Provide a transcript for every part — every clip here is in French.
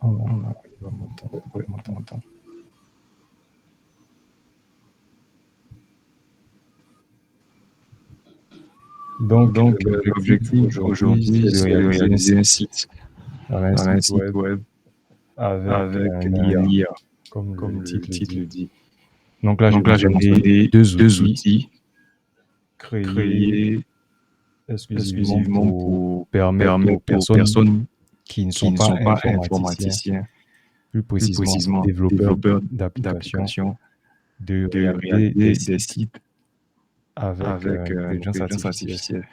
Il va m'entendre. Ouais, m'entend. Donc, l'objectif aujourd'hui, c'est de réaliser un site. Un site web avec l'IA, comme le titre le dit. Donc là, j'ai mentionné deux outils créés exclusivement pour permettre aux personnes qui ne sont pas informaticiens, plus précisément développeurs d'applications, de réaliser des sites avec l'intelligence artificielle.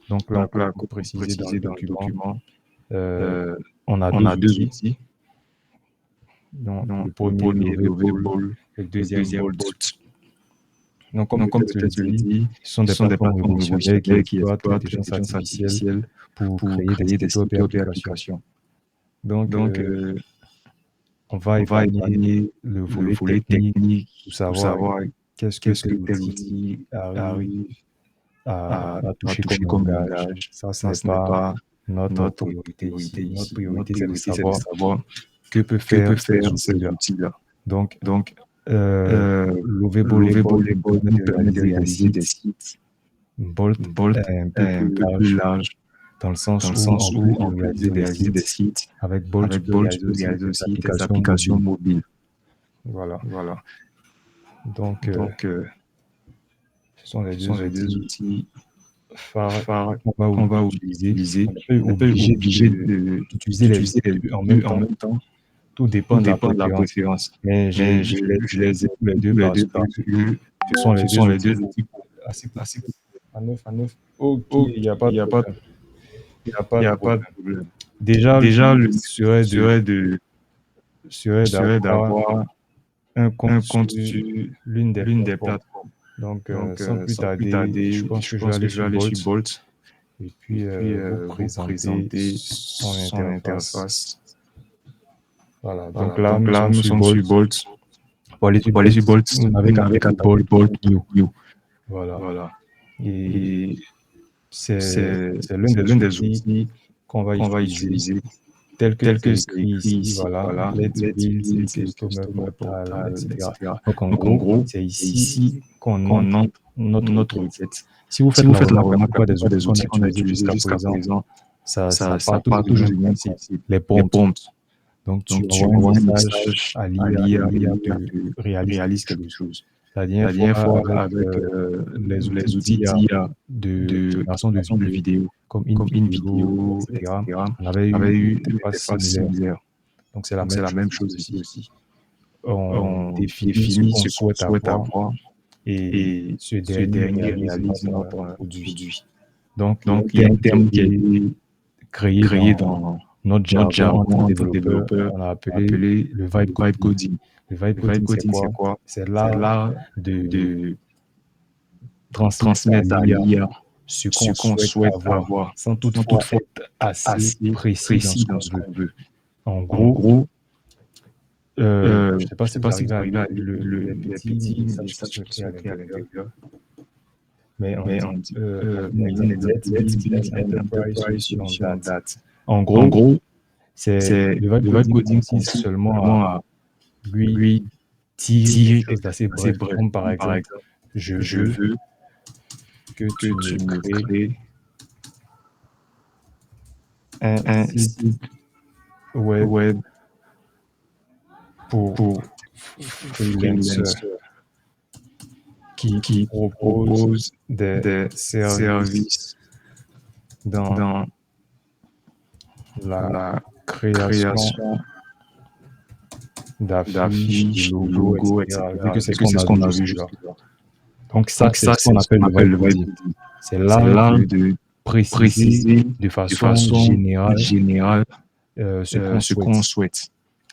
Donc là, comme précisé dans le document, on a deux outils. Donc, le premier, Lovable, et le deuxième, Bolt. Donc, comme peut-être je l'ai dit, ce sont des plateformes révolutionnaires qui exploitent l'intelligence artificielle pour créer des sites web et applications. Donc, on va évaluer le volet technique pour savoir qu'est-ce que tel outil arrive à toucher comme langage. Ça, ce n'est pas notre priorité ici. Notre priorité, c'est de savoir que peut faire ces outils-là. Donc, Lovable nous permet de réaliser des sites. Bolt est un peu plus large dans le sens où on peut réaliser des sites. Avec Bolt, tu peux réaliser aussi des applications mobiles. Voilà. Donc, ce sont les deux outils phares qu'on va utiliser. On n'est pas obligé d'utiliser les deux en même temps. Tout dépend de la préférence. Mais je les ai les deux parce que ce sont les deux outils assez à 9. Ok, il n'y a pas de problème. Déjà, le serait d'avoir un compte sur l'une des plateformes. Donc, sans plus tarder, je pense que je vais aller sur Bolt et puis vous présenter son interface. Voilà, donc là, nous sommes sur Bolt. Pour aller sur Bolt, avec Bolt New. Voilà. Et c'est l'un des outils qu'on va utiliser, tel que c'est écrit ici, voilà, let's build e-commerce portal, etc. Donc, en gros, c'est ici qu'on entre notre requête. Si vous faites la remarque, la plupart des outils qu'on a utilisés jusqu'à présent, ça part toujours du même principe, les prompts. Donc, tu envoies un message à l'IA de réaliser quelque chose. La dernière fois, avec les outils d'IA de génération de vidéos, comme InVideo, etc., on avait eu une interface similaire. Donc, c'est la même chose ici aussi. On définit ce qu'on souhaite avoir et ce dernier réalise notre produit. Donc, il y a un terme qui a été créé dans notre jargon en tant que développeur, on a appelé le vibe coding. Le vibe coding, c'est quoi? C'est l'art de transmettre à l'IA ce qu'on souhaite avoir, sans toutefois être assez précis dans ce qu'on veut. En gros, je ne sais pas si vous arrivez à lire le petit message qui se crée à l'intérieur. Mais on dit, let's build an enterprise solution that. En gros, le vibe coding consiste seulement à lui dire quelque chose d'assez bref, comme par exemple, je veux que tu me crées un site web pour freelancers qui propose des services dans la création d'affiches, de logos, etc. Vu que c'est ce qu'on a vu jusque-là. Donc ça, c'est ce qu'on appelle le vibe coding. C'est l'art de préciser de façon générale ce qu'on souhaite.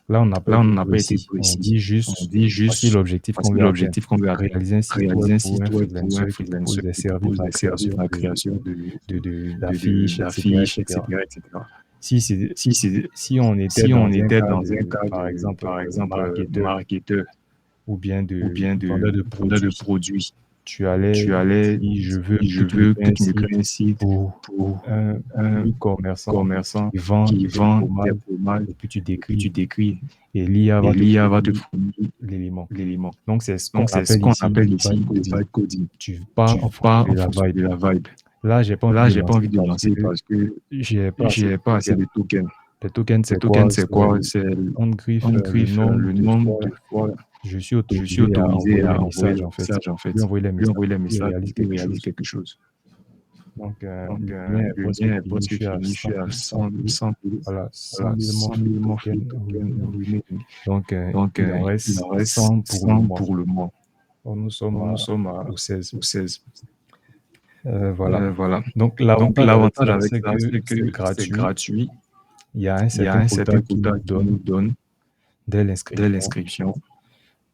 Là, on n'a pas été précis. On dit juste voici l'objectif qu'on veut atteindre. Réaliser un site web pour un freelancer qui propose des services dans la création d'affiches, etc. Si on était dans un cadre, par exemple, marketeur ou bien de vendeur de produits, tu allais dire, je veux que tu me crées un site pour un commerçant commerçant qui vend qui des vend des fromages, fromages et puis tu et puis tu décris, décris et l'IA et va te l'IA va te fournir fournir l'élément. l'élément. Donc, c'est ce qu'on Donc, c'est ce appelle qu'on ici appelle le ici vibe le coding. vibe coding. Tu pars en Tu fonction pars de en la fonction vibe. de la vibe. Là, j'ai pas envie Là, de j'ai pas lancer envie de parce lancer que parce que j'ai pas assez j'ai de pas assez tokens. de tokens. Les tokens, Les c'est quoi? tokens, c'est quoi? C'est On griffe on le griffe nombre le de nombre fois de fois je suis je suis autorisé à autorisé envoyer les à envoyer messages, les en fait. messages, en Lui fait. envoyer les Lui messages envoyer les pour qu'il messages réalise pour qu'il quelque réalise chose. quelque chose. Donc, Donc, le bien est le presque bien est fini. Je presque suis à fini. Je 100, suis à 100 000. 100 000. Voilà, 100 Voilà, 000 100 monthly 000 monthly tokens tokens remaining. remaining. Donc, Donc, il en il reste en reste 100 pour le 100 mois. pour le mois. Bon, nous sommes Nous sommes au 16. au 16. Voilà. Voilà. Donc, Donc, l'avantage avec l'avantage ça, avec c'est ça, que c'est c'est que c'est gratuit. gratuit. Il y a un Il y a certain un quota certain qui nous quota qui nous donne donne dès dès l'inscription. l'inscription.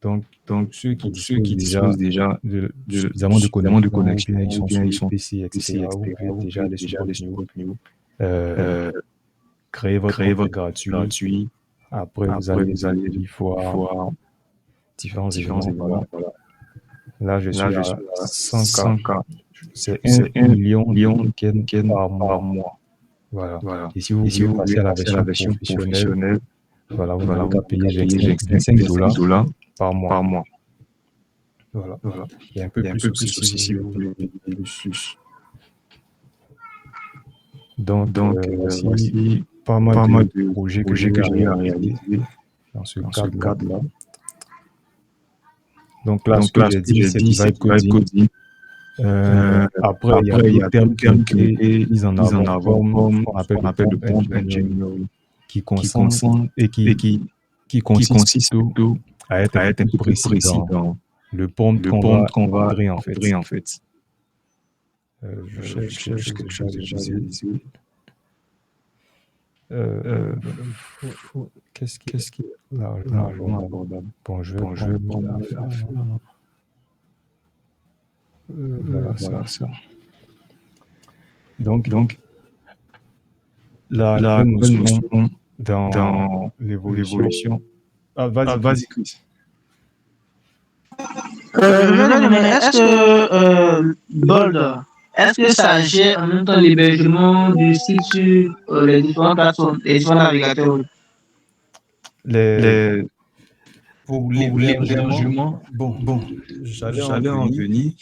Donc, Donc, pour ceux qui pour ceux disposent qui déjà disposent déjà de de suffisamment de suffisamment de connexions, ou connexion, bien ils ou sont bien sur ils sont PC, PC, etc., vous etc., pouvez vous déjà pouvez aller sur déjà aller sur Bolt.new, Bolt.new, euh, créer votre créer compte votre gratuit. gratuit. Après, vous Après, allez vous allez voir voir différents différents éléments. Voilà. éléments. Voilà. Là, je Là, suis je à suis à 100K. 100K. C'est 1 C'est 1 million de million de tokens tokens par par mois. mois. Voilà. Voilà. Et si vous Et si voulez vous passer voulez à la passer à la version version professionnelle, professionnelle, voilà, vous voilà, n'avez vous qu'à payer n'avez qu'à payer 25 $25 dollars par mois. par mois. Voilà. Voilà. Il y a un peu Il y a un plus peu aussi plus si aussi vous si voulez vous voulez payer payer plus. plus. Donc, Donc, voici voici pas mal pas de mal de projets que j'ai projets eu que à j'ai eu à réaliser réaliser dans ce dans ce cadre-là. cadre-là. Donc là, ce Donc que là, ce j'ai que dit, j'ai c'est du dit, c'est vibe du vibe coding. coding. Après, il y a Après, il y d'autres a termes d'autres qui ont termes qui ont été été mis en mis en avant avant comme ce comme qu'on ce appelle qu'on le appelle le prompt prompt engineering, engineering, qui qui consiste consiste et et qui qui consiste consiste plutôt plutôt à être un à peu être un plus peu plus précis précis dans dans le prompt le qu'on prompt va qu'on va entrer, en fait. entrer, en fait. Je Je cherche quelque cherche chose quelque déjà chose de déjà visuel. réalisé. Qu'est-ce qui Qu'est-ce qui est est largement largement abordable? abordable? Bon, je vais Bon, je vais prendre prendre l'affaire. l'affaire. Voilà ça. Voilà ça. Donc, Donc, la la nouvelle nouvelle notion notion dans dans l'évolution. l'évolution. Ah, vas-y, Vas-y, Chris. Chris. Je me demandais, est-ce que Bold, est-ce que ça gère en même temps l'hébergement du site sur les différentes plateformes, les différents navigateurs web? Les, Les, pour pour l'hébergement, l'hébergement, bon, bon, j'allais en j'allais en venir. venir.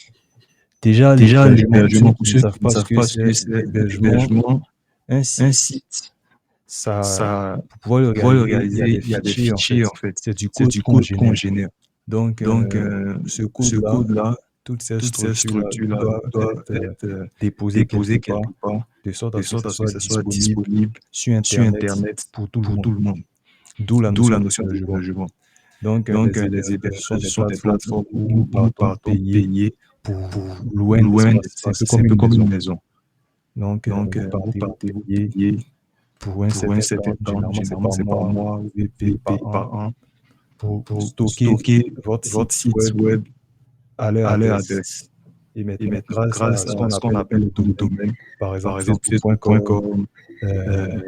Déjà, Déjà, l'hébergement, pour ceux l'hébergement, pour qui ne ceux savent qui ne pas ce savent que pas ce que c'est, c'est, l'hébergement, l'hébergement, un un site, site, ça, ça, pour pouvoir le pour pouvoir le réaliser, il y a réaliser, des il y a des fichiers, en fichiers, fait. en fait. C'est du C'est code du qu'on code qu'on génère. génère. Donc, Donc, ce ce code-là, code-là, toutes ces toutes ces structures-là structures-là doivent doivent être être déposées quelque déposées part, quelque part, de sorte à de ce que sorte ça à ce que soit ça soit disponible disponible sur sur Internet Internet pour tout le pour monde. tout le monde. D'où la D'où notion la notion d'hébergement. d'hébergement. Donc, Donc, les les hébergeurs sont hébergeurs des sont des plateformes plateformes où où nous nous partons partons payer payer pour pour louer un louer un espace. C'est un espace. peu C'est comme un peu une comme une maison. maison. Donc, Donc, vous vous partez, vous partez, vous payez payez pour un pour un certain certain temps. temps. Généralement, c'est Généralement, par c'est par mois. mois. Vous Vous pouvez payer pouvez par payer an par an pour pour stocker stocker votre votre site site web web à leur à leur adresse. adresse. Et Et maintenant, maintenant, grâce à grâce ce à qu'on ce qu'on appelle le appelle nom le de nom de domaine, domaine, par par exemple exemple facebook.com, facebook.com, euh,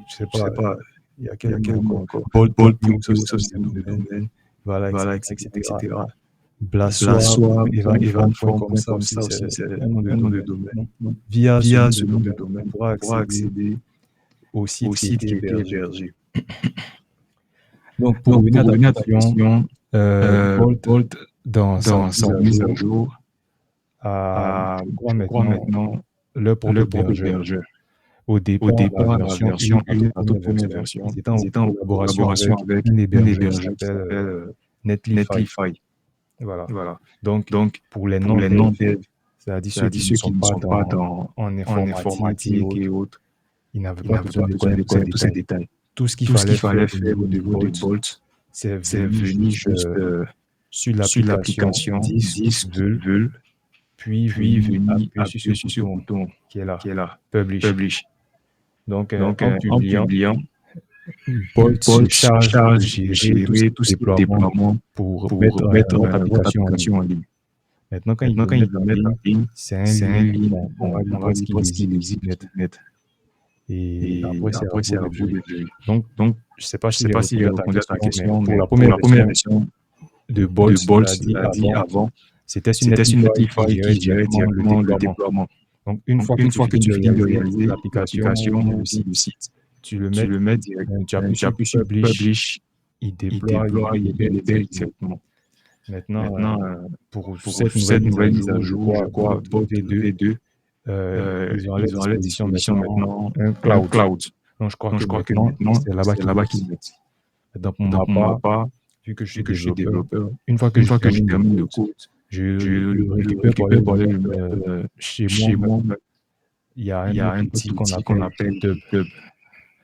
je sais je pas, sais pas, il y a il y quel a nom quel mot encore, encore, bold.io, ça bold.io, c'est ça un nom c'est de un nom de domaine, domaine, voilà, voilà, etc. etc. Blassoir, Blassoir, evan.com, ça evan.com, aussi ça c'est aussi c'est un nom de un nom de domaine. domaine. Donc, via ce nom Via de ce nom de domaine, on domaine, pourra on pourra accéder accéder au site au qui a site été qui a été hébergé. hébergé. Donc, pour Donc, revenir pour à ta revenir à ta question, question, Bolt, Bolt, dans sa dans mise sa à mise à jour, jour, a, a, je crois je crois maintenant, maintenant, leur propre leur propre hébergeur. hébergeur. Au Au départ, la départ, la version 1, version la toute 1, la toute première première version, version, ils étaient en ils étaient en collaboration collaboration avec avec un un hébergeur qui hébergeur qui s'appelle s'appelle Netlify. Netlify. Voilà. Voilà. Donc, Donc, pour les pour les non-devs, non-devs, c'est-à-dire ceux qui c'est-à-dire ne ceux sont qui ne pas sont pas dans, en en informatique et informatique et autres, autres, ils n'avaient ils pas n'avaient besoin pas de besoin connaître de tous ces connaître tous ces détails. détails. Tout ce qu'il Tout ce fallait qu'il faire fallait au faire niveau au de niveau de Bolt, Bolt, c'est c'est venir venir juste juste sur sur l'application l'application Disque 10 Vul, Vul, puis puis venir venir appuyer sur ce appuyer sur ce bouton bouton qui est là, qui est là, Publish. Publish. Donc, Donc, en en publiant, publiant, Bolt se Bolt se charge de charge de gérer tout ce qui gérer est tout ce qui est déploiement déploiement pour pour mettre mettre votre votre application en ligne. application en ligne. Maintenant, quand ils Maintenant, le quand ils mettent le en mettent ligne, en ligne, c'est un c'est un lien, lien, on va dire on va presque dire presque illisible sur illisible net. sur net. Et Et après, c'est à après, c'est vous à de vous gérer. de gérer. Donc, Donc, je ne sais pas je si sais j'ai pas si j'ai répondu à ta répondu à ta question, mais question, pour mais la pour première la première version version de de Bolt, Bolt, cela dit cela dit avant, avant, C'était sur C'était sur Netlify Netlify qui gérait qui gérait directement le directement le déploiement. déploiement. Donc, une fois que Une tu fois que finis tu de finis de réaliser réaliser l'application l'application ou ou le site, le site, tu le tu mets, le mets direct, tu appuies tu sur appuies sur Publish, il il déploie, déploie, il il libère libère directement. directement. Maintenant, Maintenant, pour pour cette cette nouvelle mise nouvelle à mise à jour, jour, je crois, Bolt Bolt V2, V2, ils ont à leur ils ont à leur disposition disposition maintenant maintenant un un cloud. cloud. Donc, je crois Donc, que je crois que maintenant, maintenant, c'est là-bas c'est qu'ils là-bas mettent. qu'ils mettent. Donc, pour Donc, ma pour ma part, part, vu que je suis vu que je suis développeur, développeur, une fois que une je fois que je termine le termine le code, code, je je le le récupère pour aller récupère le pour aller le mettre mettre chez chez moi. moi. Il y a Il y un a un petit petit outil qu'on outil qu'on appelle appelle Hub. Hub.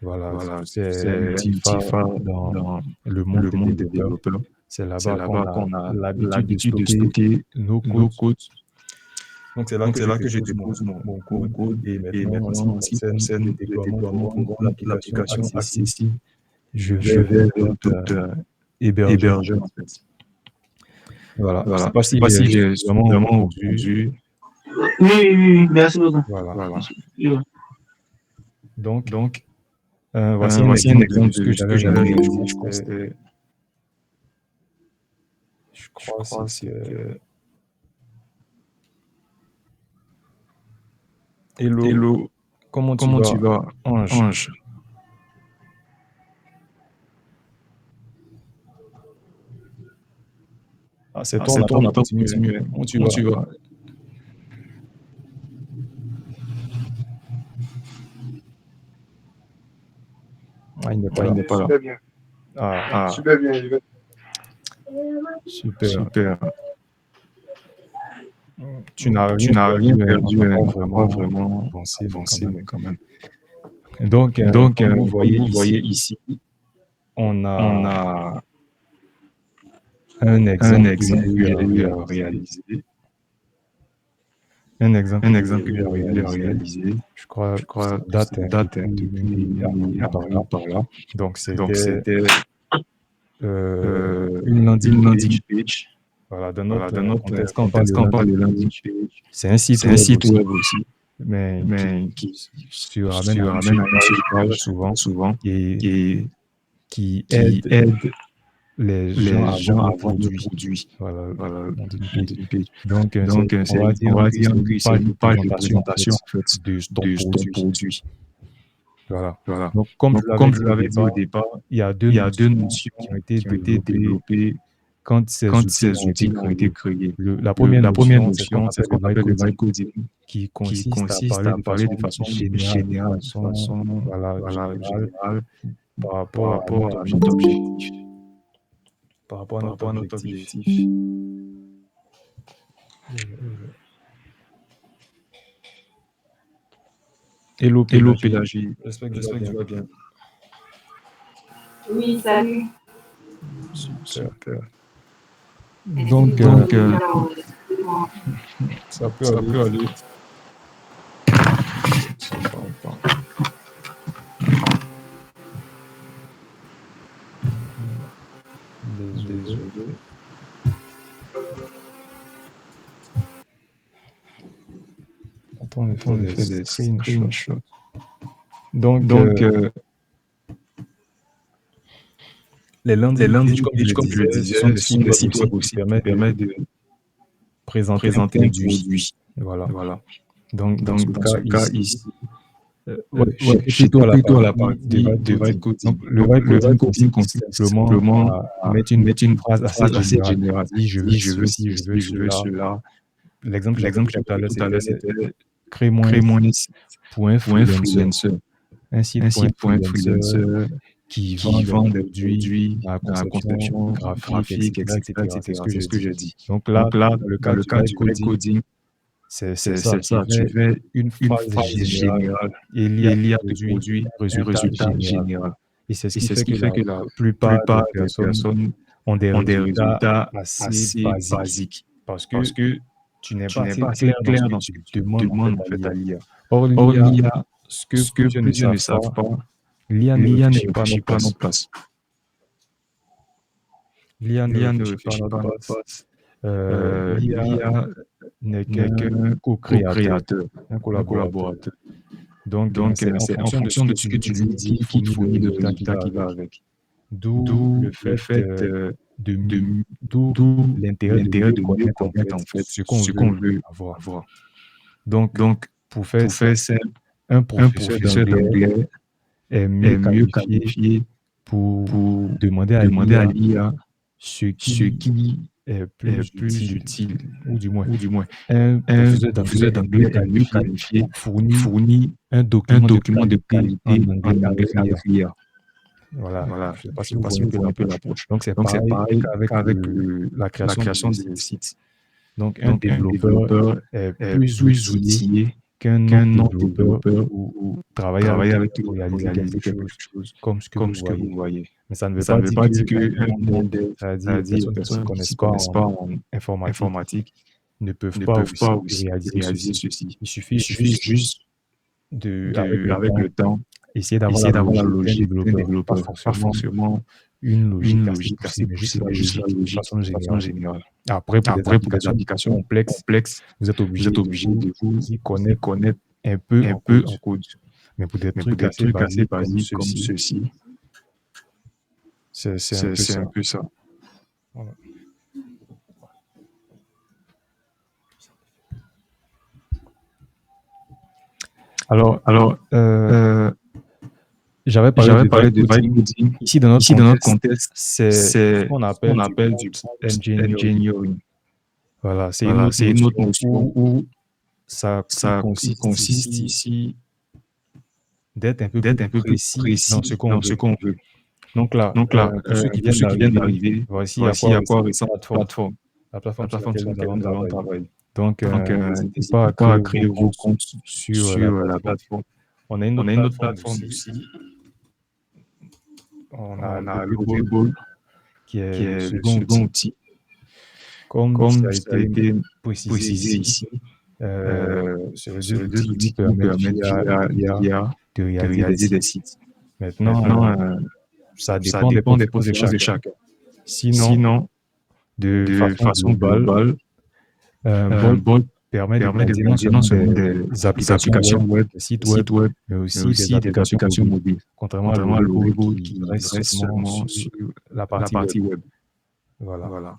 Voilà, Voilà, c'est c'est un un outil outil phare phare dans dans le monde le des monde des développeurs. développeurs. C'est C'est là-bas là-bas qu'on a qu'on a l'habitude de l'habitude de stocker stocker nos codes. nos codes. Donc, c'est là Donc, que c'est je là que je dépose dépose mon mon code. code. Et Et maintenant, en ce qui maintenant, en ce qui concerne le concerne le déploiement pour déploiement pour rendre rendre l'application l'application accessible, accessible, je je vais vers vais vers d'autres d'autres hébergeurs. hébergeurs, en fait. Voilà. Je ne sais Voilà. pas Je sais si pas si j'ai j'ai suffisamment vraiment répondu. répondu. Oui, merci beaucoup. Voilà. Voilà. Oui. Donc, Donc, voici un voici un exemple de exemple ce de que ce que j'avais j'avais réalisé. réalisé. Je crois que c'était, Je je crois crois, c'est c'était Hello, Hello, comment comment tu vas, vas, Ange? Ange? Ah, c'est Ah, toi, on c'est toi, attend on de attend de continuer. continuer. Comment tu Comment vas? tu vas? Ah, il n'est pas Ah, il là. n'est pas là. Super bien. Ah, Ah, Super bien. Je vais... super. super. Tu n'as Tu rien n'as rien perdu, perdu, on n'a on pas n'a pas vraiment vraiment avancé, mais quand avancé, même. mais quand même. Donc, Donc, comme vous comme voyez vous voyez ici, ici, on on a a un un exemple que exemple j'ai que eu j'ai à eu à réaliser. réaliser. Un exemple Un que exemple j'ai que eu à j'ai eu à réaliser. réaliser. Je crois Je que crois ça que date ça date depuis depuis avril par là. par là. Donc, Donc, c'était c'était une landing une landing page. page. Voilà, dans Voilà, notre dans notre contexte, quand on parle de contexte, quand on parle landing de landing page, page, c'est un site c'est un web site aussi, web aussi, mais mais qui qui se ramène se à une ramène à seule une seule page page souvent souvent et et qui qui aide aide les gens les à gens vendre à le vendre le produit. produit. Voilà, Voilà, landing page. landing page. Donc, Donc, on va on dire va que c'est dire une que c'est page de une page de présentation, en fait, présentation, en fait, de ton de ton produit. produit. Voilà. Voilà. Donc, comme Donc, je l'avais comme dit je au l'avais dit au départ, départ, il y a deux il y a deux notions notions qui ont été qui ont été développées développées quand ces quand outils ces ont été outils ont été créés. créés. La première La première notion, c'est notion, c'est ce qu'on le vibe appelle le vibe coding, coding, qui qui consiste à consiste parler à de parler de façon façon générale, de générale, façon voilà, voilà, générale générale, par par rapport à notre rapport à notre objectif. objectif. Par rapport à Par notre rapport à notre objectif. objectif. Hello Hello Pélagie, Pélagie, j'espère que tu vas j'espère que bien. tu vas bien. Oui, salut. Super. Super. Donc, Alors, excuse-moi. ça peut Ça aller. peut aller. Ça parle pas. Désolé. Attends, On on fait des screenshots. Donc, les landing pages, comme je Comme je le le disais, disais, ce sont des sont des sites sites web web aussi aussi qui permettent de de présenter un présenter un produit. produit. Voilà. Voilà. Donc, dans ce Dans ce cas cas ici, j'étais j'étais plutôt à la plutôt à la partie de partie vibe de vibe coding. coding. Donc, le Donc, vibe le vibe coding coding consiste consiste simplement simplement à à mettre une mettre une phrase assez phrase assez générale. générale. Si je veux Si je veux ceci, je veux je veux cela. cela. L'exemple que j'avais L'exemple que pris tout à l'heure, j'avais tout à l'heure, c'était c'était crée-moi un crée-moi un site site pour un pour un freelancer. freelancer. Un site Un pour un site pour un freelancer freelancer qui qui vend des vend des produits produits dans la dans la conception conception graphique, graphique, etc., etc., etc. C'est ce etc. que C'est j'ai ce que dit. j'ai dit. Donc là, Donc là, dans le dans cas le du cas vibe du vibe coding, coding, c'est c'est ça. Tu ça. Tu fais fais une une phrase phrase générale générale et il y et a il y a un des produits, un résultat résultat général. général. Et c'est ce Et qui c'est ce fait que qui fait la que la plupart des plupart des personnes personnes ont des ont des résultats résultats assez assez basiques basiques parce parce que que tu n'es tu pas n'es assez pas assez clair dans ce clair que dans ce tu que tu demandes en fait demandes en à fait à l'IA. l'IA. Or, Or, l'IA, l'IA, ce que ce que plusieurs ne plusieurs ne savent savent pas, pas, l'IA ne l'IA ne réfléchit pas à réfléchit notre pas à place. notre place. L'IA ne L'IA ne réfléchit pas à réfléchit notre pas à notre place. place. L'IA L'IA n'est n'est qu'un qu'un co-créateur, co-créateur, un un collaborateur. collaborateur. Donc, Donc, c'est en c'est en fonction de ce fonction que de ce tu que lui tu lui dis dis qu'il qu'il te fournit le fournit le résultat qui résultat va qui va avec. avec. D'où le D'où le fait fait d'où l'intérêt de mieux connaître en fait ce qu'on veut avoir. Donc, pour faire simple, un professeur d'anglais est mieux qualifié pour demander à l'IA ce qui est plus utile, ou du moins, un professeur d'anglais est mieux qualifié pour fournir un document de qualité en anglais avec l'IA. Voilà, je ne sais pas si vous voyez un peu l'approche. Donc, c'est pareil qu'avec la création des sites. Donc, un développeur est plus outillé qu'un non-développeur pour travailler avec lui pour réaliser quelque chose comme ce que vous voyez. Mais ça ne veut pas dire qu'un non-dev, c'est-à-dire des personnes qui ne s'y connaissent pas en informatique, ne peuvent pas aussi réaliser ceci. Il suffit juste avec le temps, essayer d'avoir la logique d'un développeur, pas forcément une logique assez poussée, mais juste la logique de façon générale. Après, pour des applications complexes, vous êtes obligé de vous y connaître un peu en code. Mais pour des trucs assez basiques comme ceci, c'est un peu ça. Voilà. Alors, j'avais parlé de vibe coding. Ici, dans notre contexte, c'est ce qu'on appelle du engineering. Voilà, c'est une autre notion où ça consiste ici d'être un peu plus précis dans ce qu'on veut. Donc là, pour ceux qui viennent d'arriver, voici à quoi ressemble la plateforme sur laquelle nous allons travailler. Donc, n'hésitez pas à créer vos comptes sur la plateforme. On a une autre plateforme aussi. On a Lovable, qui est le second outil. Comme ça a été précisé ici, ce deux outils permettent à l'IA de réaliser des sites. Maintenant, ça dépend des préférences de chacun. Sinon, de façon globale, Bolt permet de réaliser non seulement des applications web, des sites web, mais aussi des applications mobiles, contrairement à Lovable qui reste seulement sur la partie web. Voilà.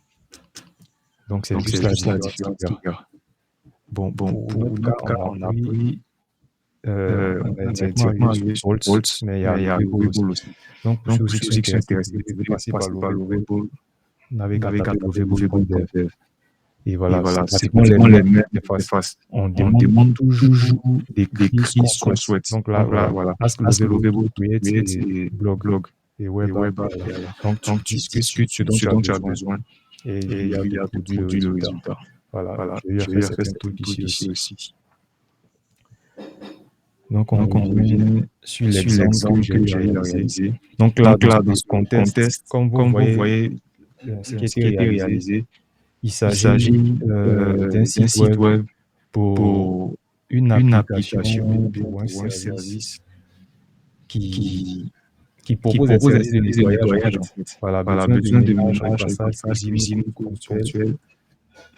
Donc, c'est juste la différence qu'il y a. Bon, pour notre cas, on a pris directement arrivé sur Bolt, mais il y a Lovable aussi. Donc, pour ceux qui sont intéressés, vous pouvez passer par Lovable, vous n'avez qu'à taper Lovable.dev. Et voilà, c'est pratiquement les mêmes interfaces. On demande toujours d'écrire ce qu'on souhaite. Donc là, voilà. Ask Lovable to create et blog et web. Donc, tu discutes ce dont tu as besoin et il y a produit le résultat. Voilà. Je vais faire un truc ici aussi. Donc, on revient sur l'exemple que j'ai réalisé. Donc là, dans ce contexte, comme vous voyez ce qui a été réalisé, il s'agit d'un site web pour une application ou un service qui propose des services de nettoyage en fait. Voilà, besoin de ménage, passage, cuisine, ponctuel,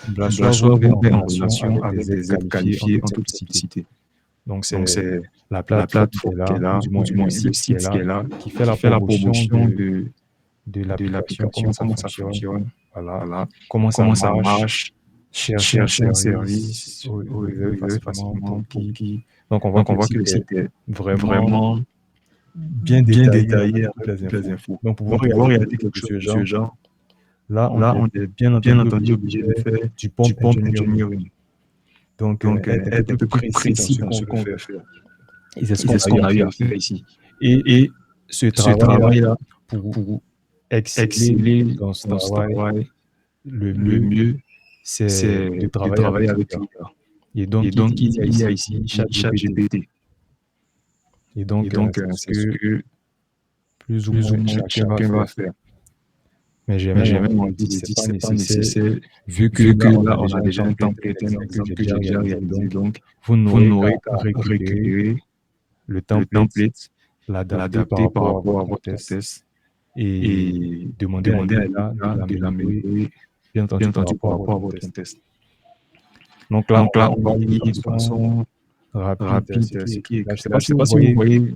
doit être en relation avec des aides qualifiées en toute simplicité. Donc, c'est la plateforme qui est là, du moins le site qui est là, qui fait la promotion de l'application, comment ça fonctionne, voilà, comment ça marche, chercher un service, facilement. Donc, on voit que le site est vraiment bien détaillé avec toutes les infos. Donc, pour pouvoir réaliser quelque chose de ce genre, là, on est bien entendu obligé de faire du prompt engineering. Donc, être un peu plus précis dans ce qu'on veut faire. Et c'est ce qu'on a eu à faire ici. Et ce travail-là, pour exceller dans ce travail, le mieux, c'est de travailler avec l'IA. Et donc, il y a ici ChatGPT. Et donc, c'est ce que plus ou moins chacun va faire. Mais j'ai même dit que ce n'est pas nécessaire, vu que là, on a déjà un template que j'ai déjà réalisé. Donc, vous n'aurez qu'à récupérer le template, l'adapter par rapport à votre test et demander à l'IA de l'améliorer, bien entendu, par rapport à votre test. Donc là, on va lire de façon rapide ce qui est écrit. Je ne sais pas si vous voyez.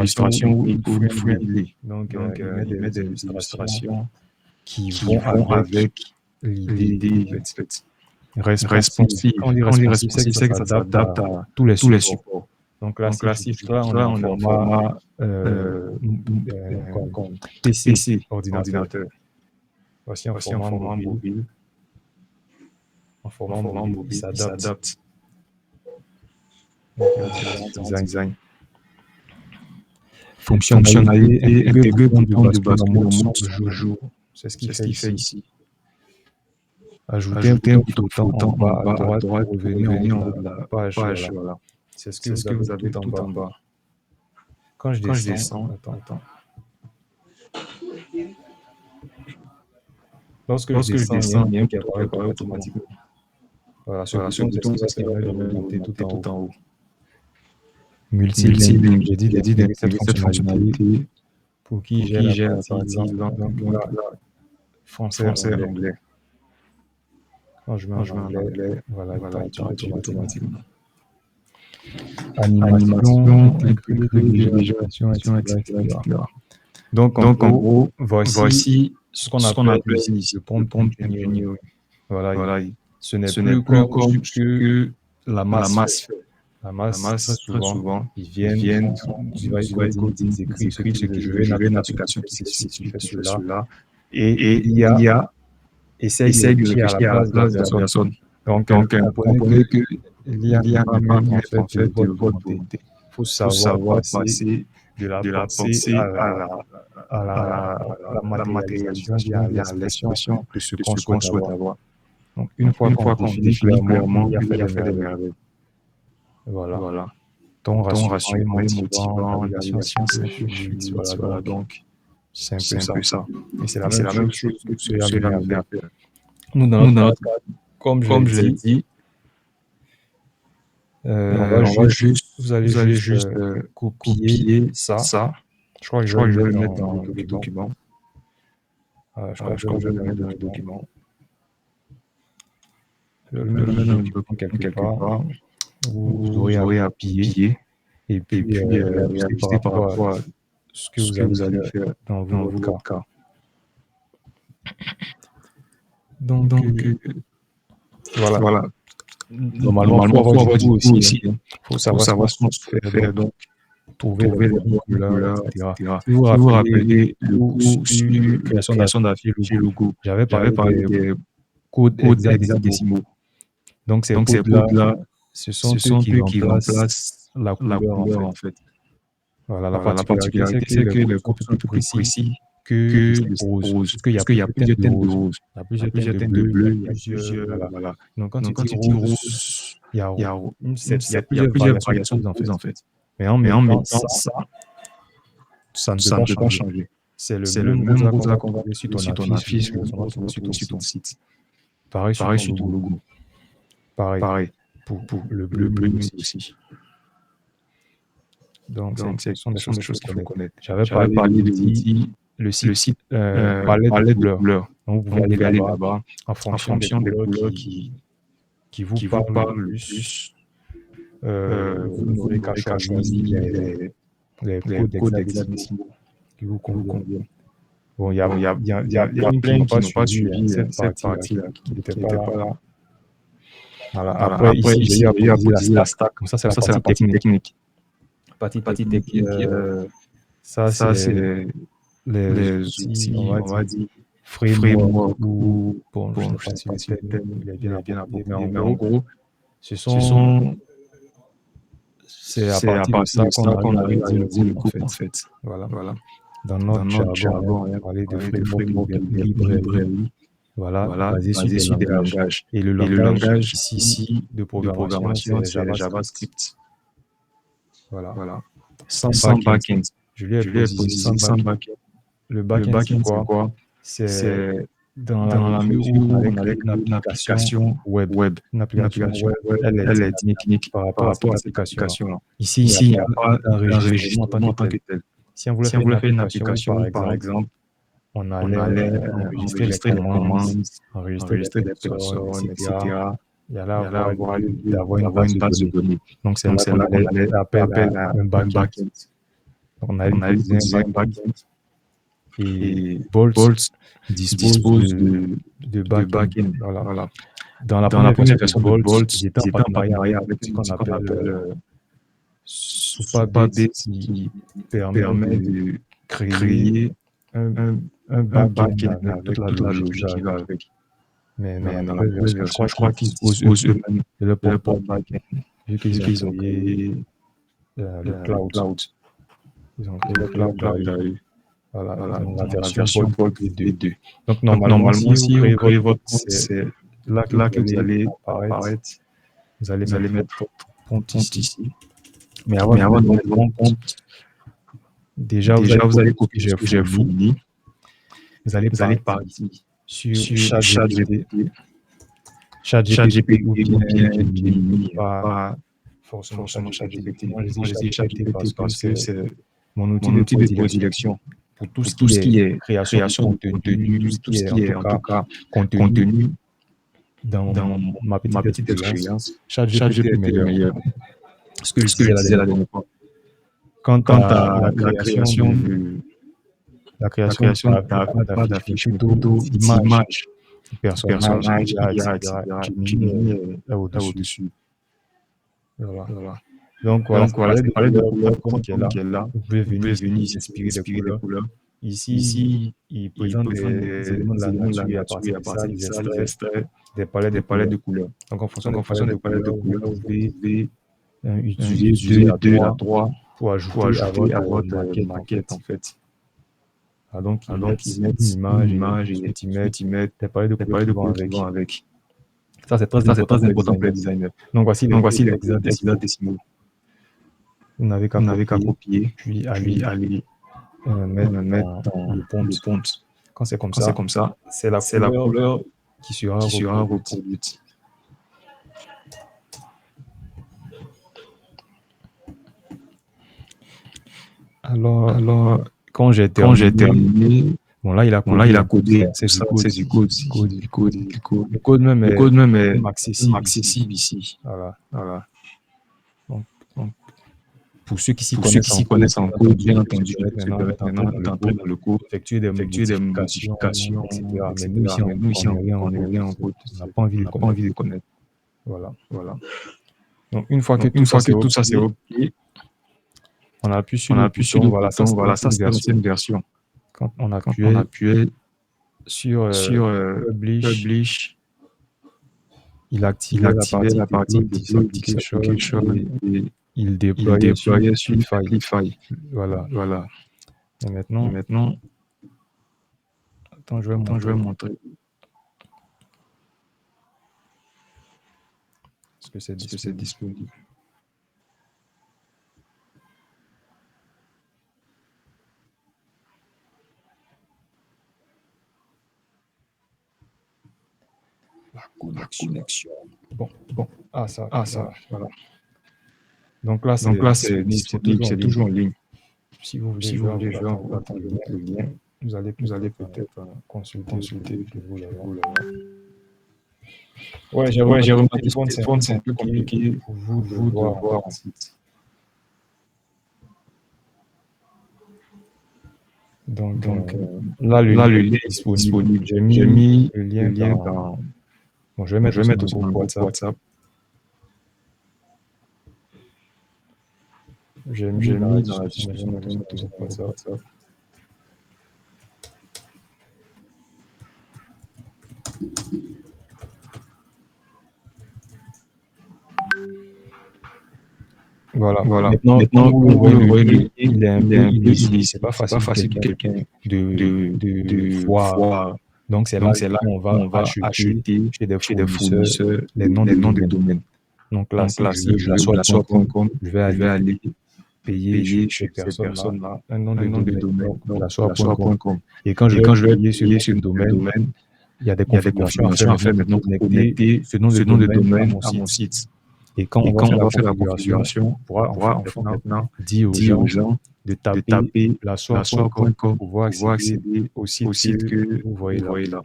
illustrations ou info-friendly. Donc, il met des illustrations qui vont avec l'idée, en fait. responsive. Quand on dit responsive, c'est que ça s'adapte à tous les supports. Donc là, on est en format PC, ordinateur. Voici un format mobile. En format mobile, il s'adapte. Design. Fonctionnalité intégrée bouton de bascule en mode jour. C'est ce qu'il fait ici. Ajouter un bouton flottant en bas à droite pour revenir en haut de la page. Voilà. C'est ce que vous avez tout en bas. Quand je descends, attends. Lorsque je descends, il y a un qui apparaît automatiquement. Voilà, ce bouton, ça permet de remonter tout en haut. Multiligne, j'ai dit d'intégrer cette fonctionnalité pour qui gère la partie français et anglais. Quand je mets en anglais, voilà, il active automatiquement. Animation, régulation, etc. Donc, en gros, voici ce qu'on appelle ici le prompt engineering. Voilà, ce n'est plus comme que la masse fait. La masse, très souvent, ils viennent, ils écrivent ce que je veux, une application qui fait cela, et il y a essaye de réfléchir à la place de la personne. Donc comprenez que l'IA n'est pas maître en fait de votre volonté. Il faut savoir passer de la pensée à la matérialisation, à l'expression de ce qu'on souhaite avoir. Donc une fois qu'on définit clairement, l'IA fait des merveilles. Voilà. Ton rassurant, motivant, navigation, voilà. Donc, c'est un peu ça. Et c'est la même chose que ce que l'IA vient à faire. Nous, dans notre cas, comme je l'ai dit, vous allez juste copier ça. Je crois que je vais le mettre dans le document. Je vais le mettre dans le document. Je vais le mettre dans le document quelque part. Vous aurez à piller et puis réajuster par rapport à ce que vous allez faire dans votre cas. Donc voilà. Normalement, il faut avoir du goût aussi. Il faut savoir ce qu'on se fait faire. Donc, trouver les bons couleurs, etc. Si vous vous rappelez le cours sur création d'affiches logo, j'avais parlé des codes hexadécimaux. Donc, ces codes-là, ce sont eux qui remplacent la couleur en fait. Voilà, la particularité, c'est que les codes sont plus précis que les roses. Parce qu'il y a plusieurs teintes de rose, il y a plusieurs teintes de bleu, il y a plusieurs. Voilà. Donc, quand tu dis rose, il y a plusieurs variations en fait. Mais en même temps, ça ne peut pas changer. C'est le même rose qu'on va sur ton affiche, sur ton site. Pareil sur ton logo. Pareil. Pour le bleu aussi. Donc, ce sont des choses qu'il faut connaître. J'avais parlé de l'outil, le site palette de couleurs. Donc, vous pouvez aller là-bas en fonction des couleurs qui vous parlent le plus. Vous n'aurez qu'à choisir les codes hexadécimaux qui vous conviennent. Bon, il y a plein qui n'ont pas suivi cette partie-là, qui n'étaient pas là. Voilà. Après, ici, j'ai eu la stack. Donc, ça, c'est la partie technique. Partie technique, ça, c'est les outils, on va dire, framework ou, bon, je ne sais pas si le terme il est bien appelé, mais en gros, c'est à partir de ça qu'on arrive à dire le groupe, en fait. Voilà. Dans notre jargon, on va parler de framework de librairie. Voilà, basé sur des langages. Et le langage ici de programmation, c'est JavaScript. Voilà. Sans backend. Je lui ai posé sans backend. Le backend, c'est quoi? C'est dans la mesure où on a une application web. Une application web, elle est technique par rapport à cette application-là. Ici, il n'y a pas d'enregistrement en tant que tel. Si on voulait faire une application, par exemple, on allait enregistrer les commandes, enregistrer des personnes, etc. Il y allait avoir une base de données. Donc, c'est là qu'on allait appeler un backend. Donc, on allait utiliser un backend. Et Bolt dispose de backend. Voilà. Dans la Dans la première première version version de de Bolt, Bolt, il était en il était en partenariat partenariat avec avec ce qu'on ce qu'on appelle appelle Supabit, Supabit qui qui permet permet de de créer créer un, un, un un back-end back-end avec toute avec la toute la logique qui logique va qui va avec. avec. Mais dans la Mais dans la nouvelle nouvelle version, je version, crois je crois qu'ils qu'ils disposent disposent eux-mêmes eux-mêmes de leur de leur propre propre back-end, back-end, vu vu qu'ils ont qu'ils ont créé créé le le cloud. cloud. Ils ont créé Ils le ont créé le cloud cloud là. là. Voilà, Voilà, dans la dans la version version Bolt Bolt V2. V2. Donc Donc normalement, si vous si vous créez créez votre compte, votre compte, c'est c'est là que là vous que vous allez allez apparaître. apparaître. Vous allez Vous allez mettre mettre votre votre compte compte ici. ici. Mais avant Mais de avant mettre de mettre votre votre compte, compte, déjà vous déjà allez vous allez copier ce que j'ai fourni. Vous allez Vous allez partir partir sur sur ChatGPT, ChatGPT ou bien Gemini, pas pas forcément forcément ChatGPT. ChatGPT. Moi, je dis Moi, je dis ChatGPT ChatGPT parce que c'est c'est mon outil mon de outil de prédilection prédilection pour tout pour ce tout qui ce est qui est création de création de contenu, tout contenu, ce tout qui ce est qui est en tout cas contenu contenu dans dans ma petite ma petite expérience. expérience. ChatGPT est le ChatGPT est le meilleur. meilleur. Ce que je Ce que disais je la disais dernière la fois. dernière fois. Quant Quant à à la création la création pas d'affiches, mais plutôt d'images, de personnages, IA, etc. etc. Gemini Gemini est est au-dessus. au-dessus. Voilà. Voilà. Donc voilà, Donc c'est voilà, parler c'est de parler de couleurs, couleurs, comme qui est là. qui est là. Vous pouvez Vous venir pouvez ici, venir inspirer des inspirer des couleurs. couleurs. Ici, Ici, il il présente présente des éléments de la éléments de la nature et à nature et partir à de ça, partir de ils ça, ils extraient extraient des palettes de des palettes couleurs. de couleurs. Donc, en fonction Donc des en fonction palettes des de palettes de couleurs, vous couleurs, vous pouvez pouvez utiliser 2 utiliser à 2 à 3 3 pour pour ajouter à ajouter votre à votre maquette, en maquette fait. en fait. Donc, ils Donc ils mettent mettent une une image et image et ensuite ils mettent ensuite ils mettent des palettes de des couleurs palettes qui de vont couleurs qui vont avec. avec. Ça, c'est très Ça, c'est important très pour les important pour les designers. designers. Donc, voici Donc voici les les hexadécimaux. hexadécimaux. Vous n'avez qu'à Vous n'avez qu'à copier, copier, puis puis aller aller mettre mettre dans dans le le ponte. ponte. Quand c'est comme Quand c'est ça, comme ça, c'est la c'est la couleur couleur qui sera qui sera reproduite. reproduite. Alors, quand j'ai Quand j'ai terminé, terminé, bon là, il a bon là, il a codé, codé, c'est tout du ça, code, c'est du code, du code. du code, du code. Le code même Le est code même est accessible ici. accessible ici. Voilà. Voilà. Donc, Donc, pour ceux qui s'y pour ceux qui s'y connaissent en code, bien ils entendu, se permettent se maintenant permettent d'entrer maintenant dans le d'entrer code, dans le code, effectuer des effectuer des modifications, modifications, etc. Mais etc. nous, ici, Mais nous, ici, on n'est rien on en n'est code. rien en code. On n'a pas envie On de n'a pas connaître. envie de connaître. Voilà. Voilà. Donc, une fois que Donc, tout une ça fois que c'est tout ça c'est OK, OK, on appuie sur on le appuie sur bouton. le Voilà, ça bouton. c'est Voilà, ça l'ancienne c'est version. l'ancienne version. Quand on Quand on appuyait appuyait sur sur Publish, Publish, il il activait la activait partie la partie Upload Upload Disapplication Disapplication et et il il déployait sur déployait sur Amplify. Amplify. Voilà. Voilà. Et Et maintenant, maintenant, attends, je vais je vais montrer. montrer Est-ce que c'est ce que c'est disponible? disponible. La connexion. Bon. Ah, ça. Voilà. Donc là, Donc là, c'est disponible, disponible, c'est toujours en ligne. Si vous voulez, Si je vous vais voulez, je vais vous vous mettre le lien. Vous allez Vous allez peut-être peut-être consulter consulter pour vous le voir. pour le voir. Ouais, j'ai Ouais, j'ai remarqué remarqué sur sur téléphone, c'est un peu compliqué pour vous pour vous de voir voir ensuite. Donc, Donc, là, le là, lien le lien est est disponible. disponible. J'ai J'ai mis mis le le lien lien dans. dans. Bon, je vais mettre aussi dans le groupe WhatsApp. WhatsApp. J'ai J'ai mis dans la mis dans la description, mais je vais mettre aussi dans le groupe WhatsApp. Voilà. Maintenant, Maintenant, vous voyez le lien, il il est est un peu illisible. C'est pas facile pour pour quelqu'un quelqu'un de voir. Donc, c'est là qu'on va acheter chez des fournisseurs les noms de domaine. Donc là, si je veux la soie.com, je vais aller payer chez ces personnes-là un nom de domaine, donc la soie.com. Et quand je vais payer ce nom de domaine, il y a des configurations à faire maintenant pour connecter ce nom de domaine à mon site. Et quand on va faire la configuration, on pourra maintenant dire aux gens de taper la soie.com pour pouvoir accéder au site que vous voyez là.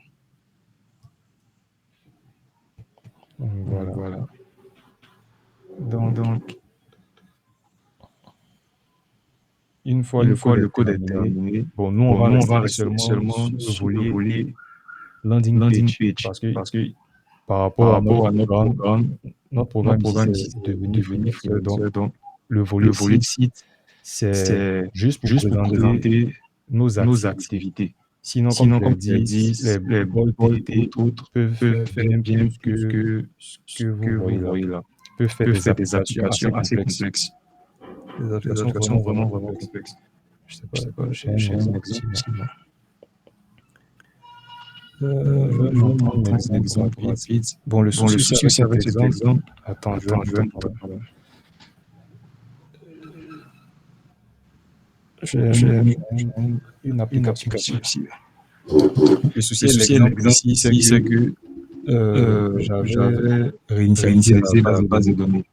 Voilà. Donc, une fois le code est terminé, bon, nous, on va rester seulement sur le volet landing page parce que par par rapport à rapport à notre programme, notre programme ici, c'est devenu freelancer. Donc, le volet site, c'est juste pour présenter nos nos activités. activités. Sinon, comme Sinon, je comme l'ai tu l'as dit, dit, les les Bolt Bolt et et autres autres peuvent faire peuvent faire bien bien plus plus que ce ce que que vous vous voyez là. voyez là. Peuvent faire Peuvent des faire des applications assez applications assez complexes. complexes. Des Des applications applications vraiment vraiment complexes. complexes. Je sais Je pas, sais pas, j'ai un j'ai un exemple exemple ici. ici. Je vais Je vais montrer un montrer un exemple exemple rapide. rapide. Bon, le Bon, le souci, c'est souci, avec c'est cet avec cet exemple. exemple. Attends, je vais Attends, je vais montrer. montrer. J'ai J'ai une une application application ici. ici. Le souci, Le est souci, l'exemple l'exemple ici, c'est ici, c'est que que j'avais j'avais réinitialisé réinitialisé la la base base de de données. données.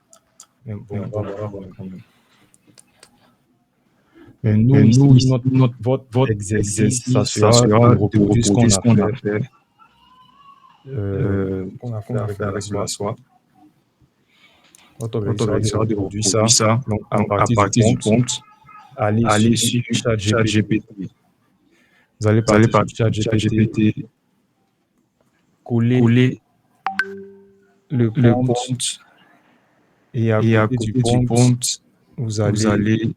Mais Mais bon, on bon, va on va voir. voir quand même. Mais Mais nous, nous, ici, ici, votre votre exercice, ça exercice, ça sera de sera de reproduire ce qu'on reproduire ce a qu'on fait, a fait, qu'on a avec fait de la avec de la soie. soie. Votre objectif Notre sera de objectif sera de reproduire reproduire ça. ça. Donc, à Donc, à partir du partir du prompt, prompt, allez sur allez sur ChatGPT. ChatGPT. Vous allez Vous allez partir sur partir sur ChatGPT, ChatGPT, coller coller le le prompt prompt et à et à côté du côté du prompt, prompt, vous vous allez allez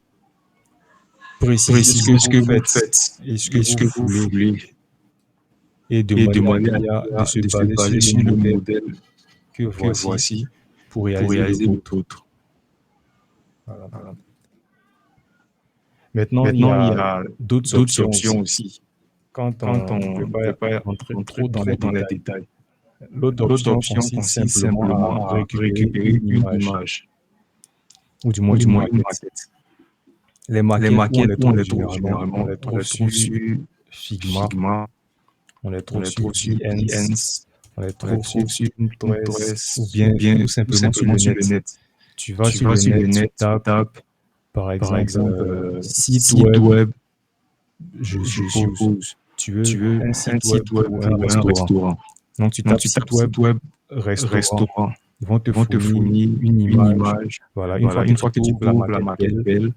préciser préciser ce que vous faites faites et ce que et ce vous que vous voulez voulez et et demander à demander à l'IA de l'IA se de se baser sur baser le sur le modèle modèle que que voici voici pour pour réaliser le réaliser le vôtre. vôtre. Voilà. Voilà. Maintenant, il y Maintenant, il y a a d'autres d'autres options options aussi. aussi. Quand Quand on ne on peut ne pas peut pas rentrer rentrer trop dans les trop dans les détails. détails. L'autre L'autre option option consiste consiste simplement simplement à à récupérer récupérer une une image, image, ou du ou moins du une moins une maquette. maquette. Les Les maquettes, où on maquettes, les où on trouve les trouve généralement? On généralement, les on trouve les trouve sur sur Figma, Figma, on les on trouve les sur trouve sur Behance, Behance, on les on les trouve sur trouve sur Pinterest, ou Pinterest, bien ou bien tout tout simplement sur le simplement sur le net. net. Tu vas Tu sur vas le sur le net, tu net, tu tapes, tapes, par par exemple, exemple, site site web, web, je je suppose. suppose. Tu Tu veux veux un un site web site web pour un pour un restaurant. restaurant. Donc, tu Donc, tapes tu site tapes web, site web, restaurant. restaurant. Ils vont te Ils vont te fournir fournir une une image. image. Voilà, une Voilà, fois que une tu fois que tu trouves la trouves la maquette maquette belle, belle,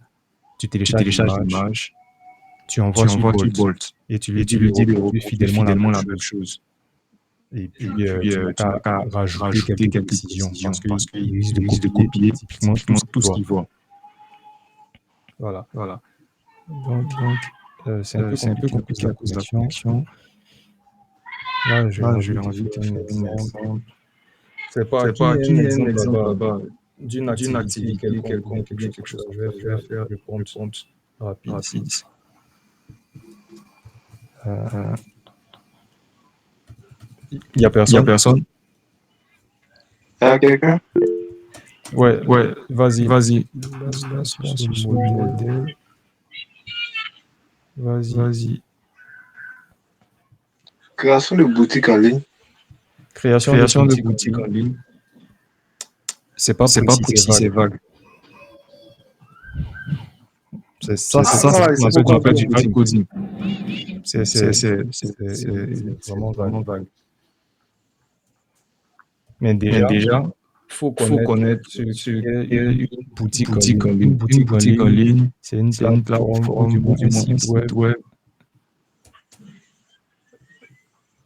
tu tu télécharges télécharges l'image, l'image, tu envoies tu sur envoies sur Bolt Bolt et tu et lui dis tu de lui dis de reproduire reproduire fidèlement la fidèlement même la même chose. chose. Et Et puis, puis, tu n'as tu n'as qu'à qu'à rajouter rajouter quelques quelques précisions précisions parce parce qu'il qu'il risque de risque de copier copier typiquement tout ce qu'il tout ce voit. qu'il voit. Voilà. Voilà. Donc, c'est un peu C'est un peu compliqué à cause compliqué de à la cause de la connexion. connexion. Là, j'ai Là, envie j'ai de envie de faire un faire un exemple. exemple. C'est pas C'est qui pas est un qui est un exemple exemple là-bas là-bas d'une d'une activité activité quelconque ou bien quelconque ou quelque bien chose quelque comme chose ça. comme Je ça. vais Je faire vais faire le prompt le prompt rapide ici. rapide. Il n'y a Il y a personne? personne? Il y a quelqu'un? Ouais, Ouais, vas-y. vas-y. Là, sur Là, ce sur ce modèle. modèle. Vas-y. Vas-y. Création de boutique en ligne. Création de boutique en ligne. C'est pas C'est pas précis, c'est précis, c'est vague. vague. C'est ça, C'est c'est ça, ce c'est qu'on ce appelle qu'on appelle du vibe vibe coding. coding. C'est C'est vraiment vague. vraiment vague. Mais Mais déjà, faut faut connaître connaître ce ce qu'est qu'est une une boutique en boutique en ligne. ligne. Une boutique en ligne, c'est une c'est une plateforme ou plateforme du ou moins du un moins un site web. site web.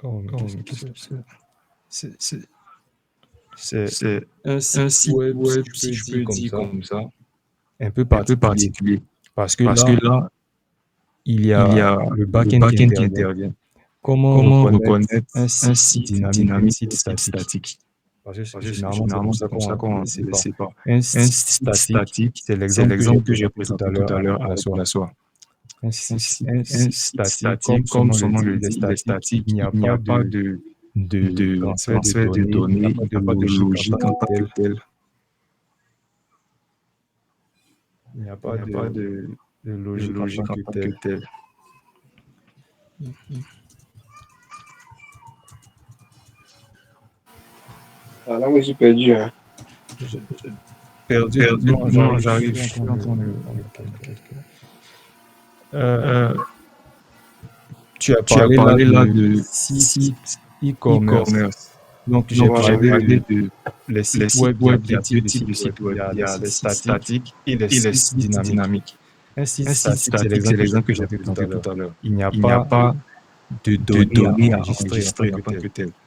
Oh, mais qu'est-ce que c'est? C'est Un un site site web, web, si si je je peux peux dire dire comme ça, comme ça, un peu un peu particulier. particulier. Parce que Parce que là, là, il y il y a a le le back-end qui back-end qui intervient. intervient. Comment Comment reconnaître reconnaître un un site site dynamique d'un dynamique site d'un site statique? statique? Parce que Parce que généralement, c'est généralement, comme c'est ça comme ça qu'on ne qu'on le ne sait le pas. sait pas. Un Un site site statique, statique, c'est c'est l'exemple que j'ai l'exemple que j'ai présenté tout à présenté tout l'heure à l'heure à la à soirée. la soie. Un Un site site statique, comme statique, son comme nom son le nom dit, le il est dit, il est statique. Il statique. n'y a Il n'y pas a pas de de transfert de transfert de données, il n'y a données, pas il de n'y a pas de logique en tant logique en que tant que telle. telle. Il n'y a Il pas n'y a pas de de logique en tant logique en que tant que telle. telle. Ah, là, moi, je suis perdu. Hein. Perdu? Perdu? Non, Non, j'arrive, j'arrive, je je suis suis en en train train de... de... Euh, tu as Tu as parlé là parlé là de de sites sites e-commerce. e-commerce. Donc, j'ai Donc, j'ai parlé parlé de de les les sites sites web. Il y a web. Il y deux a types deux de types sites de web. sites Il y web. a Il y les a les sites sites statiques statiques et les et les sites sites dynamiques. dynamiques. Un site Un site statique, c'est statique, l'exemple c'est que j'ai l'exemple que j'ai présenté tout à présenté l'heure. tout à l'heure. Il n'y a Il n'y a pas pas de de données à données à enregistrer en tant enregistrer que en tant tel. que telles.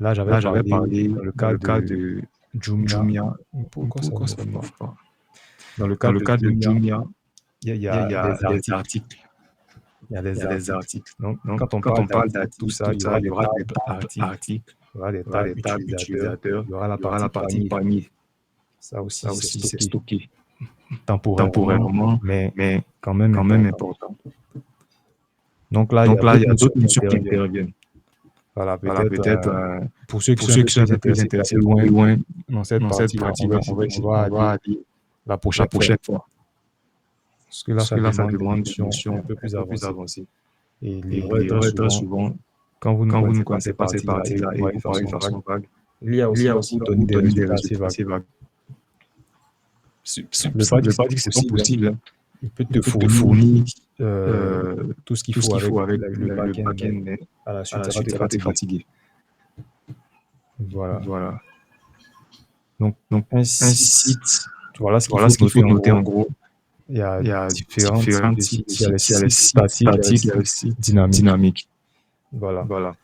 Là, Là, j'avais parlé parlé dans le dans cas le cas de de Jumia. Jumia. Pourquoi ça Pourquoi ça ne ne marche marche pas? pas? Dans le Dans cas le de cas de Jumia, Jumia, il y il a y a des des articles. articles. Il y a Il des y a des articles. articles. Donc, Donc, quand on quand parle on parle d'articles, tout d'articles, ça, tout il y ça, aura il y des aura des tables articles, articles, il y aura des il y aura tables des tables utilisateurs, utilisateurs, il y aura la il y aura la partie partie panier. panier. Ça aussi, Ça c'est aussi, c'est stocké stocké temporairement, temporairement, mais mais quand même quand même important. important. Donc là, il y Donc a là, il y d'autres a notions d'autres qui notions qui interviennent. interviennent. Voilà, Voilà, peut-être, peut-être pour ceux qui pour sont un ceux peu qui sont un plus peu plus intéressés intéressés d'aller d'aller loin loin dans cette dans cette partie-là, partie-là, on va on essayer va aller la la prochaine fois. prochaine fois. Parce que là, Parce ça que là, ça demande des demande des notions un notions peu un plus peu plus avancées. avancées. Et Et l'erreur est très très souvent, souvent, quand vous ne quand vous ne connaissez pas connaissez cette pas cette partie-là et partie-là vous et parlez vous de parlez de façon vague, façon vague, l'IA l'IA va aussi vous va donner vous des donner des résultats assez résultats vagues. assez vagues. Ça ne veut Ça pas ne dire veut que c'est pas pas dire que c'est pas possible, hein. possible, hein. Il peut te Il peut te fournir fournir tout ce qu'il tout ce faut qu'il avec faut avec le le back-end, mais back-end, mais à la à suite, la ça va suite, te ça va te fatiguer. fatiguer. Voilà. Voilà. Donc, Donc, un un site, site, voilà ce qu'il voilà faut ce qu'il faut noter en noter en gros. gros. Il y a Il y a différents types différents de types de sites. Il y a les sites. Il y a les sites sites statiques, il y a les statiques, il y a les sites sites dynamiques. dynamiques. Voilà. Voilà.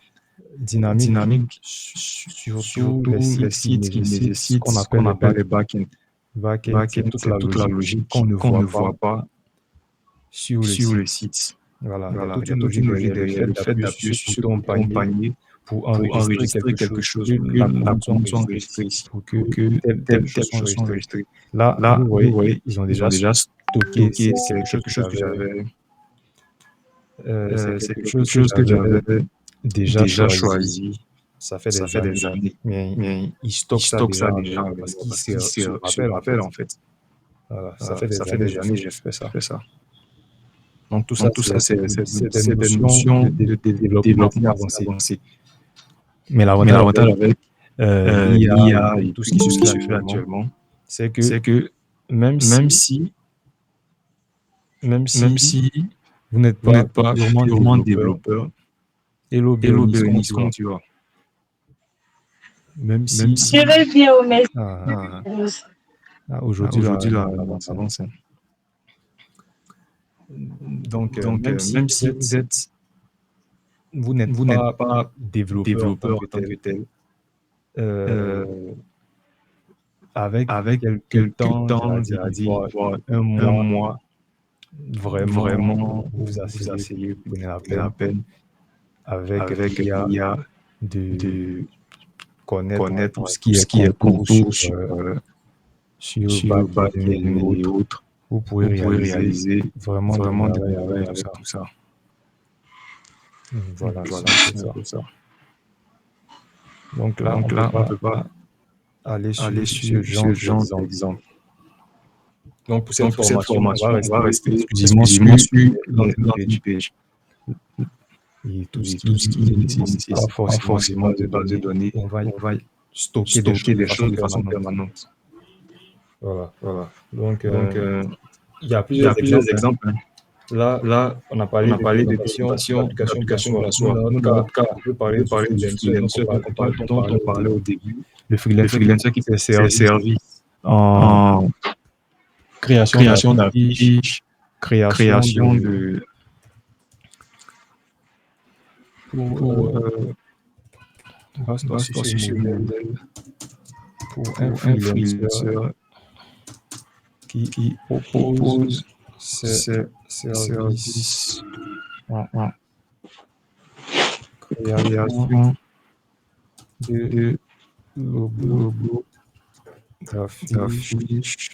Dynamique, Dynamique, surtout les surtout les sites qui sites qui nécessitent ce nécessitent qu'on ce appelle qu'on les appelle back. les back-end. Back-end, c'est Back-end, toute c'est la toute la logique qu'on logique ne qu'on voit ne pas voit pas sur le sur le site. site. Voilà. Il y a Voilà. toute Il y a une toute logique une logique derrière le derrière fait le fait d'appuyer sur d'appuyer ce sur ce bouton bouton panier panier pour pour enregistrer enregistrer quelque quelque chose, pour chose, que pour que la la commande soit commande soit enregistrée enregistrée ici, ici, pour que pour que telle chose telle soit chose soit enregistrée. enregistrée. Là, Là, vous vous voyez, voyez, ils ont ils déjà ont déjà stocké, c'est stocké, c'est quelque chose quelque chose que j'avais c'est c'est quelque quelque chose que chose que j'avais j'avais déjà déjà choisi. choisi. Ça fait Ça des fait années, des années. mais Mais ils il stockent ça stocke déjà ça avec déjà moi avec parce moi qu'ils parce qu'il se se rappellent en rappelle fait. en fait. Voilà, ça Voilà. fait Ça des fait années des que années que j'ai j'ai fait ça. fait ça. Donc tout ça, Donc tout ça, c'est c'est des des notions notions de de développement assez développement avancées. avancé. Mais Mais l'avantage l'avantage avec avec l'IA l'IA et et tout ce tout qui se ce qui fait se fait actuellement, actuellement, c'est que c'est que même même si, si, même même si si vous n'êtes vous pas n'êtes pas purement purement développeur, développeur, hello hello Bérénice, comment Bérénice, tu comment vas? tu vas? Même Même si, si Je vais bien, merci. ah, aujourd'hui, aujourd'hui, la là, avance, hein. avance, hein. Donc, Donc, même si même si vous n'êtes vous n'êtes pas pas développeur en tant développeur que en tant que tel, tel, euh, avec avec quelques quelques temps, temps, voire voire un un mois, mois, vraiment, vraiment, vous vous vous asseyez, asseyez, vous prenez la prenez la peine peine avec avec l'IA l'IA de de connaître tout connaître ce tout qui ce est qui est concours concours sur, sur sur back-end back-end et et autres. autres. Vous pourrez Vous pouvez réaliser réaliser vraiment des vraiment des merveilles avec merveilles tout avec ça. tout ça. Voilà, Voilà, c'est un peu c'est un ça. peu ça. Donc là, on Donc peut là, on pas peut pas aller aller sur ce sur ce genre genre d'exemple. d'exemple. Donc pour cette Donc, pour cette formation, on formation, va on va rester rester exclusivement sur exclusivement sur les les landing landing pages. pages. Et tout ce Et tout ce qui qui ne nécessite nécessite pas pas forcément de forcément de base de base de données, données, on va on va stocker des stocker choses de des façon choses de façon permanente. permanente. Voilà. Voilà. Donc, Donc, il y a il y a plusieurs plusieurs exemples, hein. exemples, hein. Là, Là, on a on parlé a de parlé de présentation présentation d'application de la d'application de SOA. la Nous, SOA. dans Nous, notre dans cas, notre cas, on peut on parler peut du parler du freelancer freelancer dont on dont parlait on au parlait début. au début. Le Le freelancer freelancer qui s'est s'est servi servi en en création création d'affiches, d'affiches, création création de pour pour on va se lancer Baston sur le sur le modèle modèle pour un pour un freelancer freelancer qui qui propose propose ses ses services services en en création création de de logos, logos, d'affiches, d'affiches,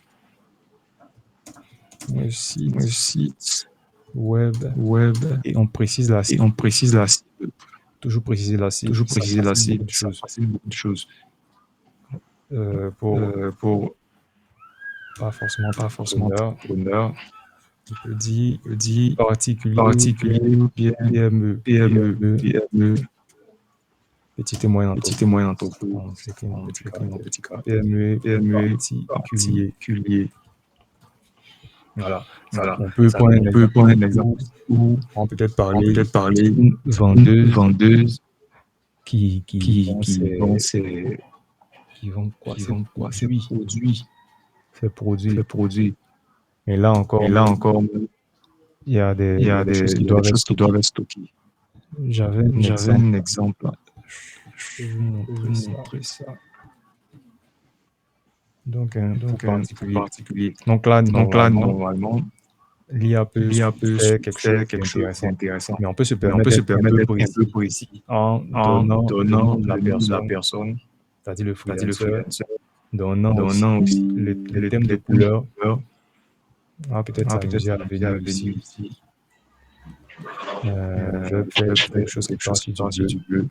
un un site site web web et on précise la et cible. on précise la cible. Toujours préciser la cible, Toujours ça préciser la facilite beaucoup cible, de ça choses. facilite beaucoup de choses. Pour Pour pas pas forcément entrepreneur, entrepreneur, on peut dire je dis particulier ou bien particulier ou bien PME, PME, PME, petite et moyenne petite et entreprise. moyenne entreprise. On s'écrit mon On petit écrit mon caractère. petit caractère. PME PME, particulier. particulier. Voilà. Voilà. On peut prendre un On peut exemple prendre un exemple où on peut peut-être on peut parler peut-être parler d'une d'une vendeuse qui vend qui vend ses qui vend quoi? qui Ses vend quoi? Ses produits. produits. Ses produits. Ses produits. Mais là encore, Et là encore, il y a il y a des choses qui il y a des doivent être choses qui doivent stockées. être stockées. J'avais un J'avais exemple. un exemple. Je vais vous Je vais montrer vous ça. montrer ça. Donc, pour Donc, particulier. particulier. Donc là, Donc là, normalement, normalement, l'IA peut l'IA peut faire quelque chose faire quelque chose d'intéressant. d'intéressant. Mais on peut se Mais on permettre peut se d'être un permettre peu d'être un peu précis précis en en donnant le nom donnant de la le nom de la personne, personne, c'est-à-dire le c'est-à-dire le freelancer, freelancer, donnant aussi donnant aussi les thèmes de les thèmes de couleur. couleur. On va peut-être Peut-être s'amuser ça à va venir venir ici. ici. Je vais Je faire vais quelque chose qui quelque part chose sur qui du part sur bleu. du bleu.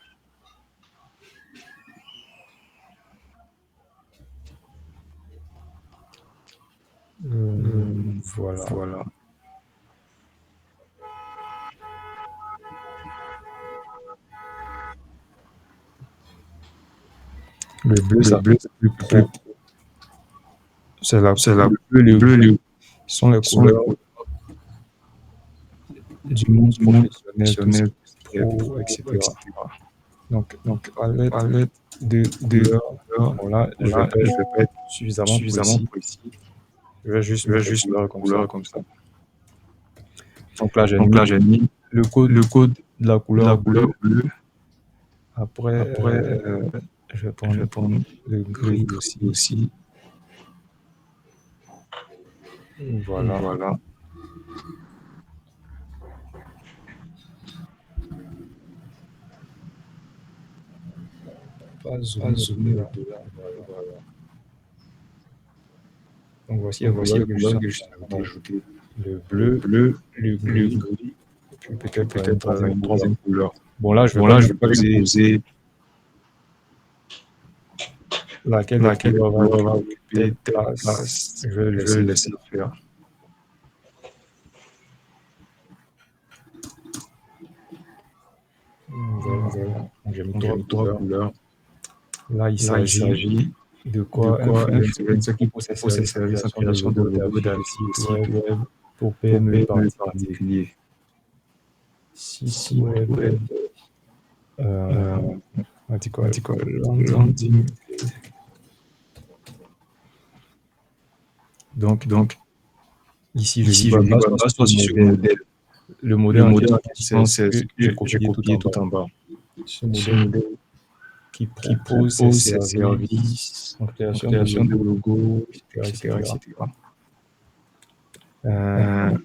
Voilà. Voilà. Le bleu, Le ça bleu, fait plus plus pro. C'est la c'est la le bleu, le bleu, bleu le sont les sont les couleurs du monde monde professionnel, tout ce professionnel, qui est pro, etc. etc. Donc, palette Palette de de couleurs. couleurs, Bon, là, je vais voilà, pas je être vais pas être suffisamment suffisamment précis. précis. Je vais juste Je vais mettre les juste mettre couleurs les comme ça. couleurs comme ça. Donc là, j'ai Donc là, mis j'ai mis le code le code de la de couleur la bleue. couleur bleue. Après, Après, je vais je prendre vais prendre le gris aussi. aussi. Voilà. Voilà. Pas zoomer Zoomer au-delà. Voilà. Donc voici les Donc voici couleurs les que je suis couleurs en que je train suis en train d'ajouter. d'ajouter. Le Le bleu, bleu, le le gris, gris, puis et peut-être une peut-être troisième une couleur. troisième couleur. Bon, là, je vais Bon, pas là, je vais pas déposer déposer laquelle des laquelle couleurs va couleur va occuper telle occuper telle place. place. Je vais le Je vais le laisser laisser faire. Voilà. Donc, j'ai mis Donc, j'ai mis trois trois couleurs. couleurs. Là, il Là, il s'agit s'agit de de quoi? quoi Influencer qui propose ses services en création de création de logos, logos, d'affiches, de d'affiches, de sites sites web web pour pour PME PME particuliers. particuliers. Site Site web, web, article, landing. landing. Donc, ici, je dis Ici, je dis, base-toi aussi sur sur le le modèle. modèle. Le modèle Le en modèle en question, question, c'est c'est ce ce que j'ai que j'ai copié tout en copié tout bas. en bas. Ce Ce modèle modèle qui qui propose ses propose ses services en en création de création de logos, logos, etc., etc., etc. etc. Euh,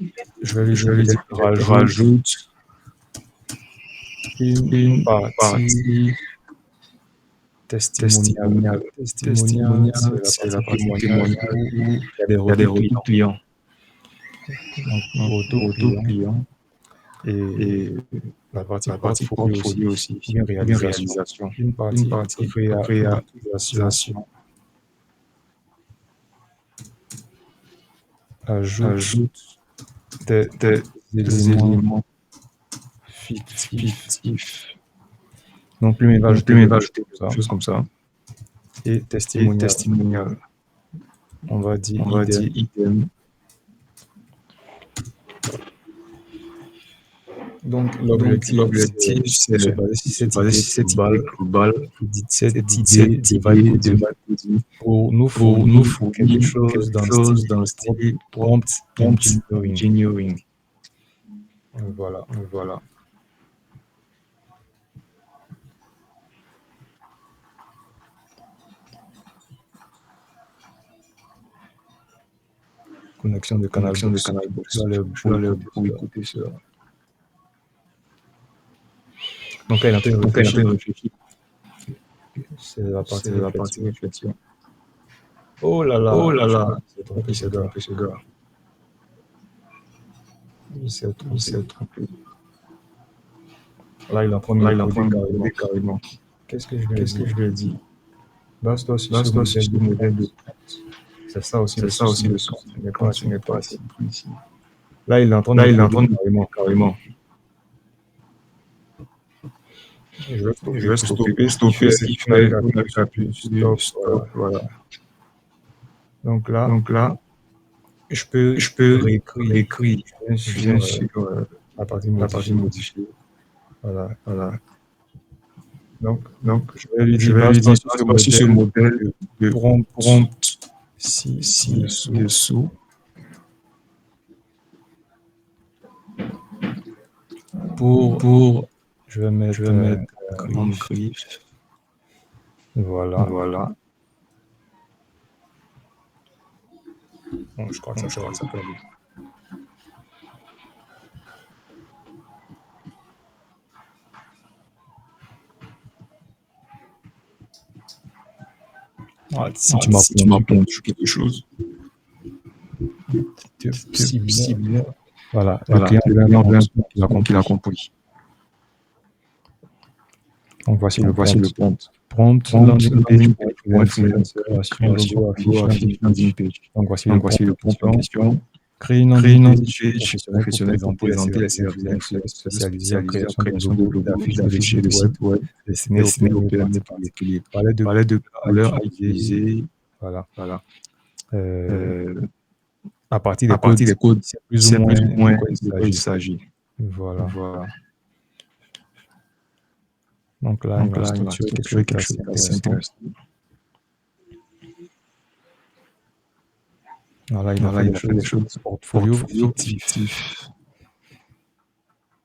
je vais lui Je dire vais lui dire peut-être peut-être rajoute rajoute une une partie partie testimonial. testimonial. Testimonial, c'est la C'est partie la partie témoignage témoignage où où il y a des il y a des retours retours clients. clients. Donc, retour Retour client client et et la partie la partie portfolio portfolio aussi, aussi. bien Bien réalisation. réalisation. Une Une partie partie réalisation, réalisation. ajoute Ajoute des des éléments éléments fictifs. fictifs. Donc, lui, il va Donc, ajouter lui, il quelque va chose ajouter comme quelque ça. chose comme ça. Et Et testimonial, testimonial. on va dire On va idem. dire idem. Donc, Donc, l'objectif, l'objectif, c'est de c'est se de baser sur se cette baser idée sur cette globale, idée globale, cette cette idée de vibe idée de coding vibe coding pour nous pour nous fournir quelque fournir chose quelque dans le chose style dans le style prompt prompt engineering. engineering. Voilà. Voilà. Connexion de canal Connexion de box. canal Je box. dois aller Je pour dois aller écouter pour ça. écouter cela. Donc, là, il est en train de Donc, elle est en train réfléchir. de réfléchir. C'est la partie C'est la partie réflexion. réflexion. Oh là là, Oh là je là, crois qu'il s'est trompé, il ce s'est gars. trompé ce gars. Il s'est Il trompé. s'est trompé. Là, il est en train de Là, me il est en train coder de me carrément. coder carrément. Qu'est-ce que je lui ai Qu'est-ce que dit? je lui ai dit? Base-toi sur ce Base-toi sur modèle ce de modèle de prompt. C'est ça aussi le C'est ça souci. aussi le Quand souci. tu n'es Quand pas tu n'es pas assez assez précis. précis. Là, il est en train de Là, me il est en coder train de me carrément. coder carrément. Je vais Je vais stopper ce qu'il stopper fait. ce qu'il On a fait. déjà On a appuyé déjà appuyé sur sur stop. stop. Voilà. Voilà. Donc là, Donc là, je peux je peux réécrire réécrire bien bien sûr sûr la partie la partie modifiée. modifiée. Voilà. Voilà. Donc, Donc, je vais lui je dire, vais lui base-toi dire, sur ce base-toi sur ce modèle modèle de de prompt prompt ci-dessous. dessous. Pour, Je vais mettre en griffe. griffe. Voilà. Voilà. Bon, je crois que Donc, ça je peut crois aller. que ça peut aller. Ah, si tu m'as Si tu m'as pondu quelque chose, cible bien. Voilà. Le voilà, client le veut un client veut prompt. un prompt qu'il a compris. Donc, voici le Donc, voici prompt. le prompt. Prompt landing page pour un freelancer, créer un logo affiche landing page. Donc voici le prompt en question. Créer une landing page professionnelle pour présenter les services spécialisés en création de logos, d'affiches de site web destinés aux PME particuliers. Palette de couleurs à utiliser. Voilà. À partir des codes, c'est plus ou moins de quoi il s'agit. Voilà. Donc là, il va structurer quelque chose d'assez intéressant. Voilà, il a fait des choses portfolio fictif.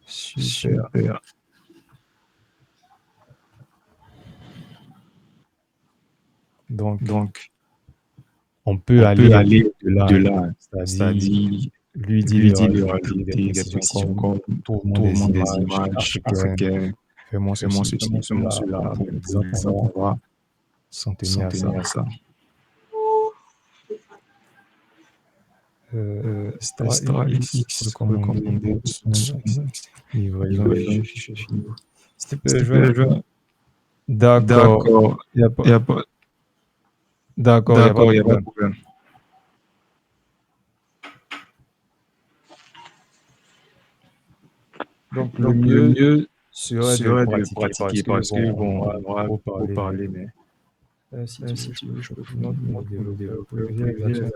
Super. Donc, on peut aller de là, c'est-à-dire lui dire de rajouter des précisions comme trouve-moi des images africaines, fais-moi ceci, fais-moi cela. Par exemple, on va s'en tenir à ça. Star X, recommander livraison et fichier fini. S'il te plaît, je vais. D'accord, il n'y a pas de problème. Donc, le mieux serait de pratiquer parce qu'ils vont parler, mais si tu veux, je peux notre développeur,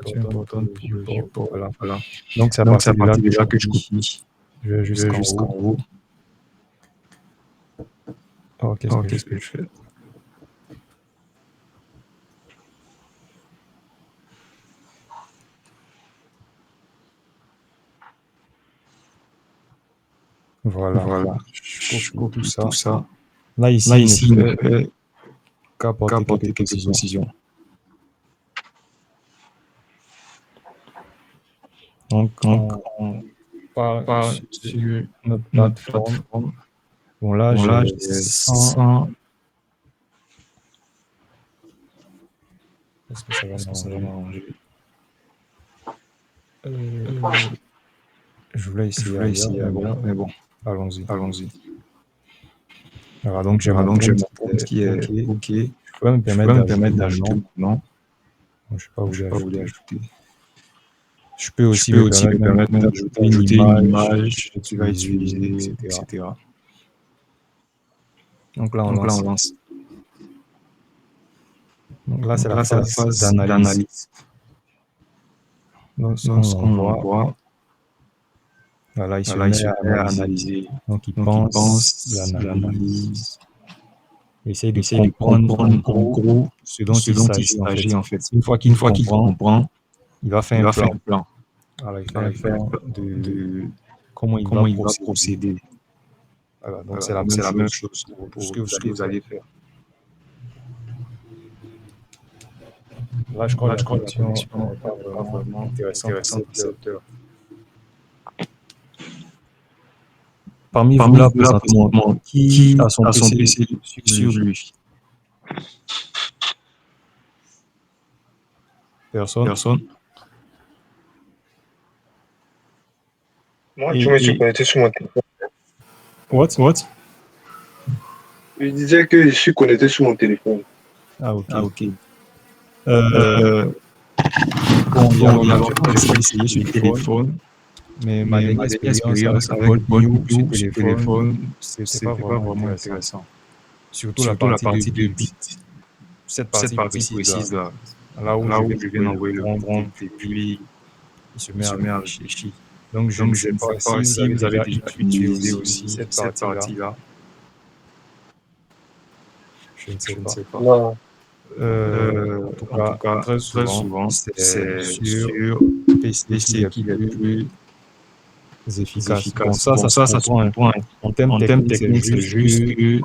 c'est important pour le support. Voilà. Donc, c'est à partir de là que je copie. Je vais jusqu'en haut. Alors, qu'est-ce que je fais? Voilà. Je coupe tout ça. Là, ici, il ne fait qu'apporter quelques précisions. Donc, on part sur notre plateforme. Bon, là, j'ai 100. Est-ce que ça va m'arranger? Je voulais essayer ailleurs, mais bon, allons-y. Voilà, donc j'ai mon prompt qui est OK. Je peux me permettre d'ajouter maintenant. Je ne sais pas où j'ai ajouté. Je peux aussi me permettre d'ajouter une image que tu vas utiliser, etc. Donc là, on lance. Donc là, c'est la phase d'analyse. Donc, on voit. Voilà, il se met à analyser. Donc, il pense l'analyse. Il essaye de comprendre en gros ce dont il s'agit en fait. Une fois qu'il comprend, il va faire un plan. Alors, il fait un plan de comment il va procéder. Voilà, donc c'est la même chose pour ce que vous allez faire. Là, je crois que la connexion n'est pas vraiment intéressante pour cette heure. Parmi vous là, présentement, qui a son PC sur lui? Personne. Moi, je me suis connecté sur mon téléphone. What? Je disais que je suis connecté sur mon téléphone. Ah, ok. Bon, il y a essayé sur le téléphone, mais ma dernière expérience avec Bolt sur téléphone, c'est pas vraiment intéressant. Surtout la partie de bit. Cette partie précise là où je viens d'envoyer le prompt et puis il se met à réfléchir. Donc je ne sais pas si vous avez déjà utilisé aussi cette partie-là. Je ne sais pas. Non. En tout cas, très souvent, c'est sur PC qui est plus efficace. Bon, ça se comprend. En termes techniques, c'est juste que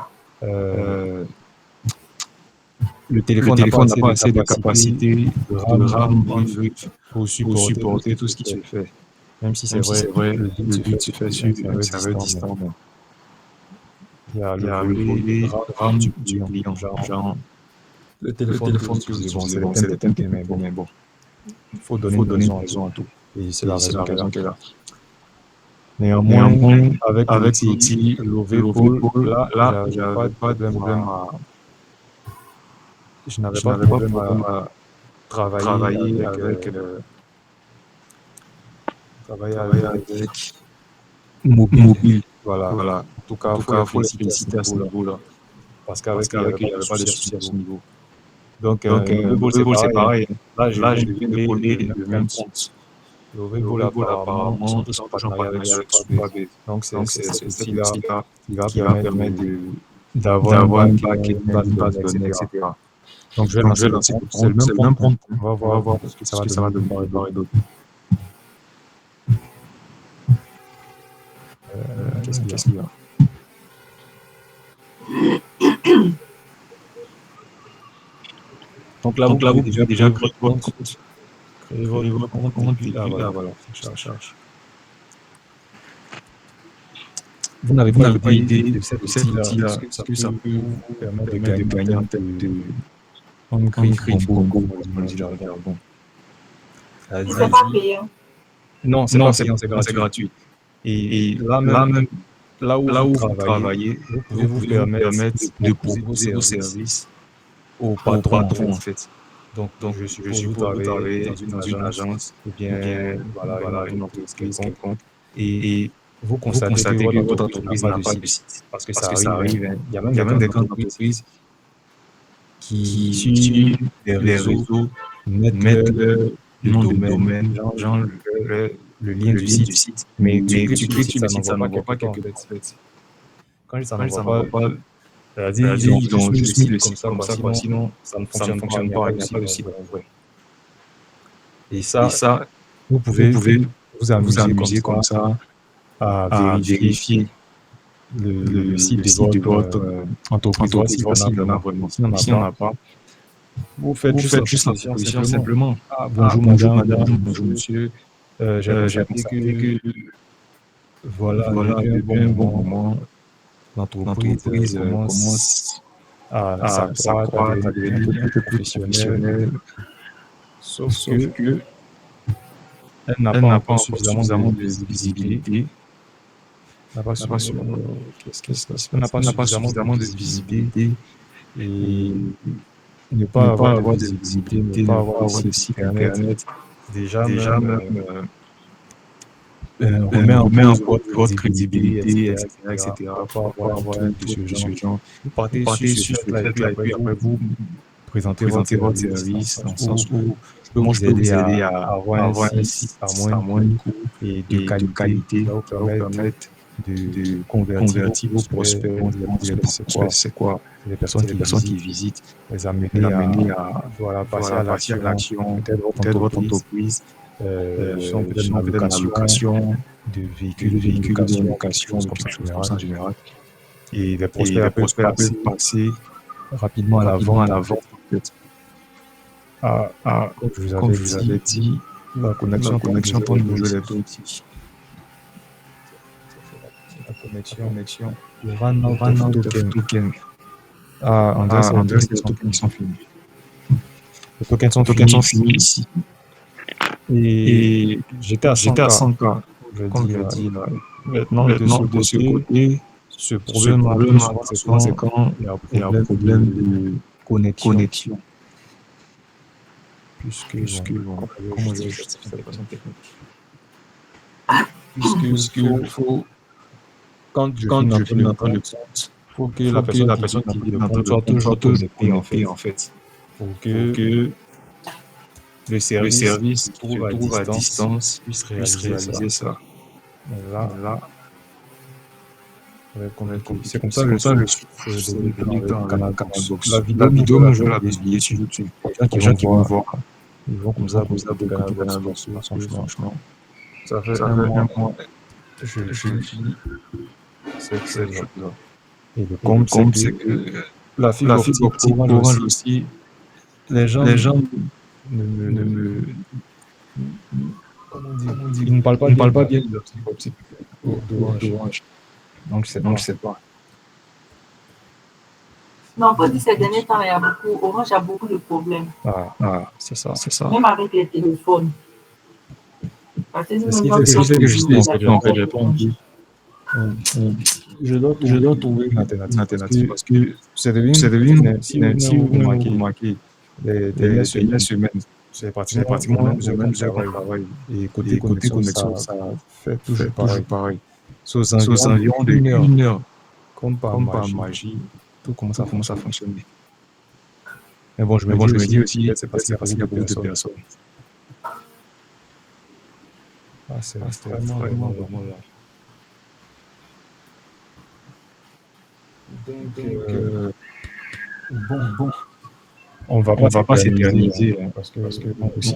le téléphone n'a pas assez de capacité de RAM pour supporter tout ce qui se fait. Même si c'est vrai, le but se fait sur un serveur distant. Il y a le volet RAM du client, genre le téléphone, c'est le thème, mais bon. Il faut donner raison à tout. Et c'est la raison qu'elle a. Néanmoins, avec l'outil Lovable, là, j'avais pas de problème je n'avais pas de problème à travailler avec mobile. Voilà. En tout cas, il faut les féliciter à ce niveau-là. Parce qu'avec eux, il n'y avait pas de souci à ce niveau. Donc, le volleyball, c'est pareil. Là, je viens de coller le même compte. Le volleyball, apparemment, sont tous en partenariat avec Superbase. Donc, c'est ce outil-là qui va permettre d'avoir un bac, une base de données, etc. Donc, je vais lancer le compte. C'est le même compte. On va voir ce que ça va donner par et d'autres. Qu'est-ce qu'il y a? Donc là, vous pouvez déjà créer votre compte. Créez votre compte, puis là, voilà, ça charge. Vous n'avez pas idée de cet outil-là, est-ce que ça peut vous permettre de gagner en tête de un griffe Congo, comme on dit dans le jargon. C'est pas payant. Non, c'est gratuit. Et là où vous travaillez, vous pouvez vous permettre de proposer vos services au patron, en fait. Donc je suppose vous travaillez dans une agence ou bien voilà, une entreprise quelconque et vous constatez que votre entreprise n'a pas de site. Parce que ça arrive. Il y a même des grandes entreprises qui, sur les réseaux, mettent le nom de domaine, genre le lien du site. Mais tu cliques sur le site, ça n'envoie pas quelque part, en fait. Quand ça n'envoie pas, c'est-à-dire ils ont juste mis le site comme ça, sinon ça ne fonctionne pas, il n'y a pas de site en vrai. Et ça, vous pouvez vous amuser comme ça à vérifier le site de votre entreprise, si on en a vraiment. Si on n'en a pas, vous faites juste la proposition simplement. Bonjour madame, bonjour monsieur, j'ai appris que voilà, depuis un bon moment, l'entreprise commence à s'accroître, à devenir un peu plus professionnelle, sauf que elle n'a pas encore suffisamment de visibilité. Elle n'a pas suffisamment de visibilité et ne pas avoir de visibilité, ne pas avoir de site internet, déjà même remet en cause votre crédibilité, etc. Pour avoir de ce genre. Vous partez sur ce fait-là et puis après vous présentez votre service dans le sens où je peux vous aider à avoir un site à moins de coûts et de qualité qui va vous permettre de convertir vos prospects, c'est quoi les personnes qui visitent, les amener à passer à l'action, peut-être votre entreprise, sont peut-être dans la location de véhicules de location, comme ça en général. Et les prospects peuvent passer rapidement à l'avant, en fait. Comme je vous avais dit, la connexion pour nous jouer les petits. La connexion. Le run out token. André, les tokens sont finis. Les tokens sont finis ici. Et j'étais à 100K. Comme je dis là. Maintenant, de ce côté, ce problème c'est quand il y a un problème de connexion. Puisque comment je vais justifier cette façon technique? Puisque faut, quand je finis le compte, il faut que la personne qui dit le compte soit toujours connectée en fait. Pour que le service qui se trouve à distance puisse réaliser ça. Là, c'est comme ça que je suis dans le canal Box. La vidéo, je vais la publier sur YouTube. Les gens qui vont voir, ils vont comme ça, vous abonner au canal Box. Franchement, ça fait un mois. Je vis cette chose-là. Et le compte, c'est que la fibre optique Orange aussi, les gens ils ne parlent pas bien de la fibre optique d'Orange. Donc, c'est pas. Non, faut dire ces derniers temps, Orange a beaucoup de problèmes. C'est ça. Même avec les téléphones. Parce que c'est ce que je dis, en fait, j'ai pas envie Je dois trouver une alternative parce que c'est devenu, si vous remarquez, les dernières semaines, c'est pratiquement le même travail. Et côté connexion, ça fait toujours pareil. Sous environ de 1 heure, comme par magie, tout commence à fonctionner. Mais bon, je me dis aussi, c'est parce qu'il y a beaucoup de personnes. C'est vraiment là. Donc, bon. On va pas s'éterniser, parce que moi aussi,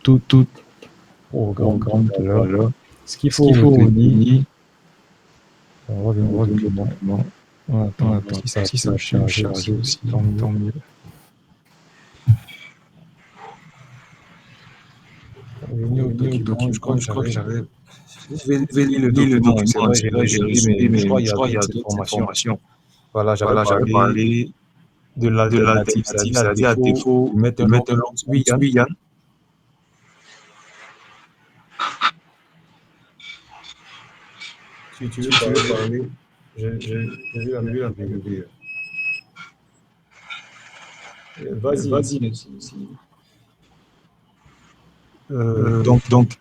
tout programme tout à l'heure. Ce qu'il faut retenir, on va revenir maintenant. Attends, si ça charge aussi, tant mieux. Je crois que j'avais... Je vais lire le document, c'est vrai, j'ai résumé, mais je crois qu'il y a d'autres informations. Voilà, j'avais parlé de l'alternative, c'est-à-dire à défaut de mettre un long. Oui, Yann. Si tu veux parler, j'ai vu la vidéo. Vas-y, merci. Donc,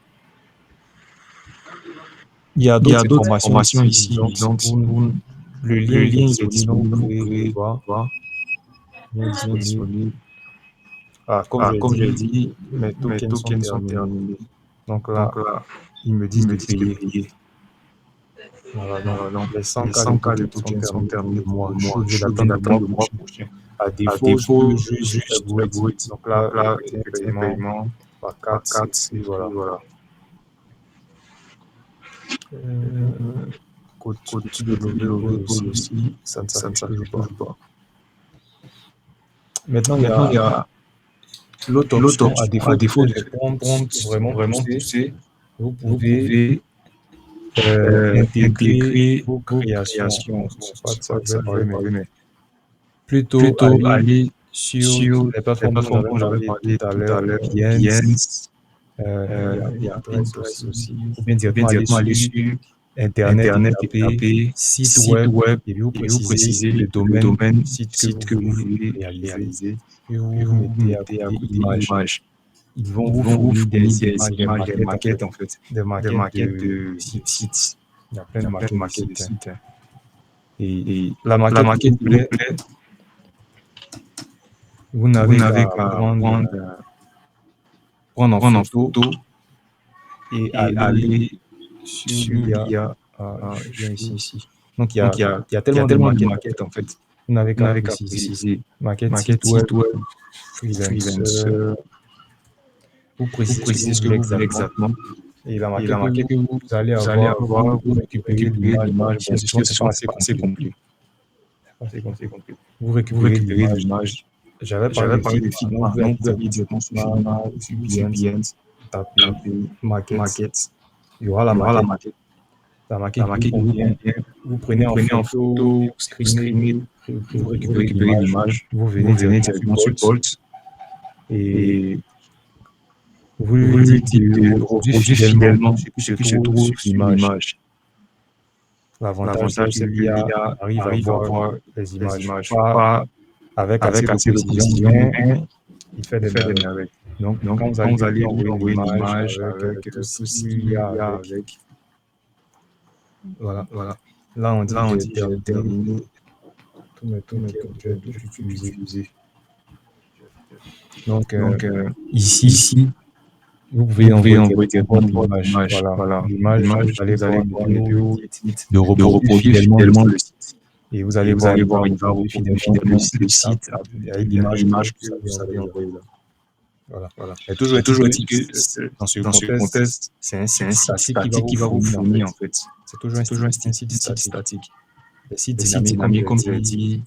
il y a d'autres informations ici. Donc, le lien est disponible, vous pouvez voir. Disponible. Comme je l'ai dit, mes tokens sont terminés. Donc là, ils me disent de payer. Voilà, donc les 100 cas de tokens sont terminés pour moi. Je suis obligé d'attendre le mois prochain. À défaut, juste brut. Donc là, c'est un paiement par 4, et voilà. Côté de l'OVO aussi, ça ne s'affiche pas. Maintenant, il y a l'autre option, à défaut de prendre vraiment poussé, vous pouvez intégrer vos créations. Pas de ça, mais plutôt aller sur les plateformes dont j'avais parlé tout à l'heure, Behance, il y a Pinterest aussi, ou bien directement aller sur Internet, taper site web, et vous précisez le domaine site que vous voulez réaliser, et vous mettez à côté d'image. Ils vont vous fournir des images, des maquettes en fait, des maquettes de sites. Il y a plein de maquettes de sites. Et la maquette vous plaît, vous n'avez qu'à prendre en photo et aller sur l'IA. Je viens ici. Donc, il y a tellement de maquettes en fait. Vous n'avez qu'à préciser. Maquette site web, freelancer. Vous précisez ce que vous voulez exactement. Et la maquette que vous allez avoir, vous récupérez l'image. Bien sûr, c'est assez compliqué. Vous récupérez l'image. J'avais parlé de Figma. Donc, vous avez directement sur Figma ou sur Behance. Tapez maquette. Il y aura la maquette. La maquette vous prenez en photo, vous screenez, vous récupérez l'image. Vous venez directement sur Bolt. Et vous lui dites de reproduire fidèlement ce qui se trouve sur l'image. L'avantage, c'est que l'IA arrive à voir les images, pas avec assez de précision, mais il fait des merveilles. Donc, quand vous allez envoyer une image avec tout ce qu'il y a avec, voilà. Là, on dit terminer. Tout mes que je vais utiliser. Donc, ici, vous pouvez envoyer des bonnes images. Voilà. L'image, vous allez voir de reproduire fidèlement le site. Et vous allez voir fidèlement le site avec l'image que vous avez envoyée là. Voilà. Et toujours est-il que dans ce contexte, c'est un site qui va vous fournir en fait. C'est toujours un site statique. Les sites dynamiques, comme je l'ai dit,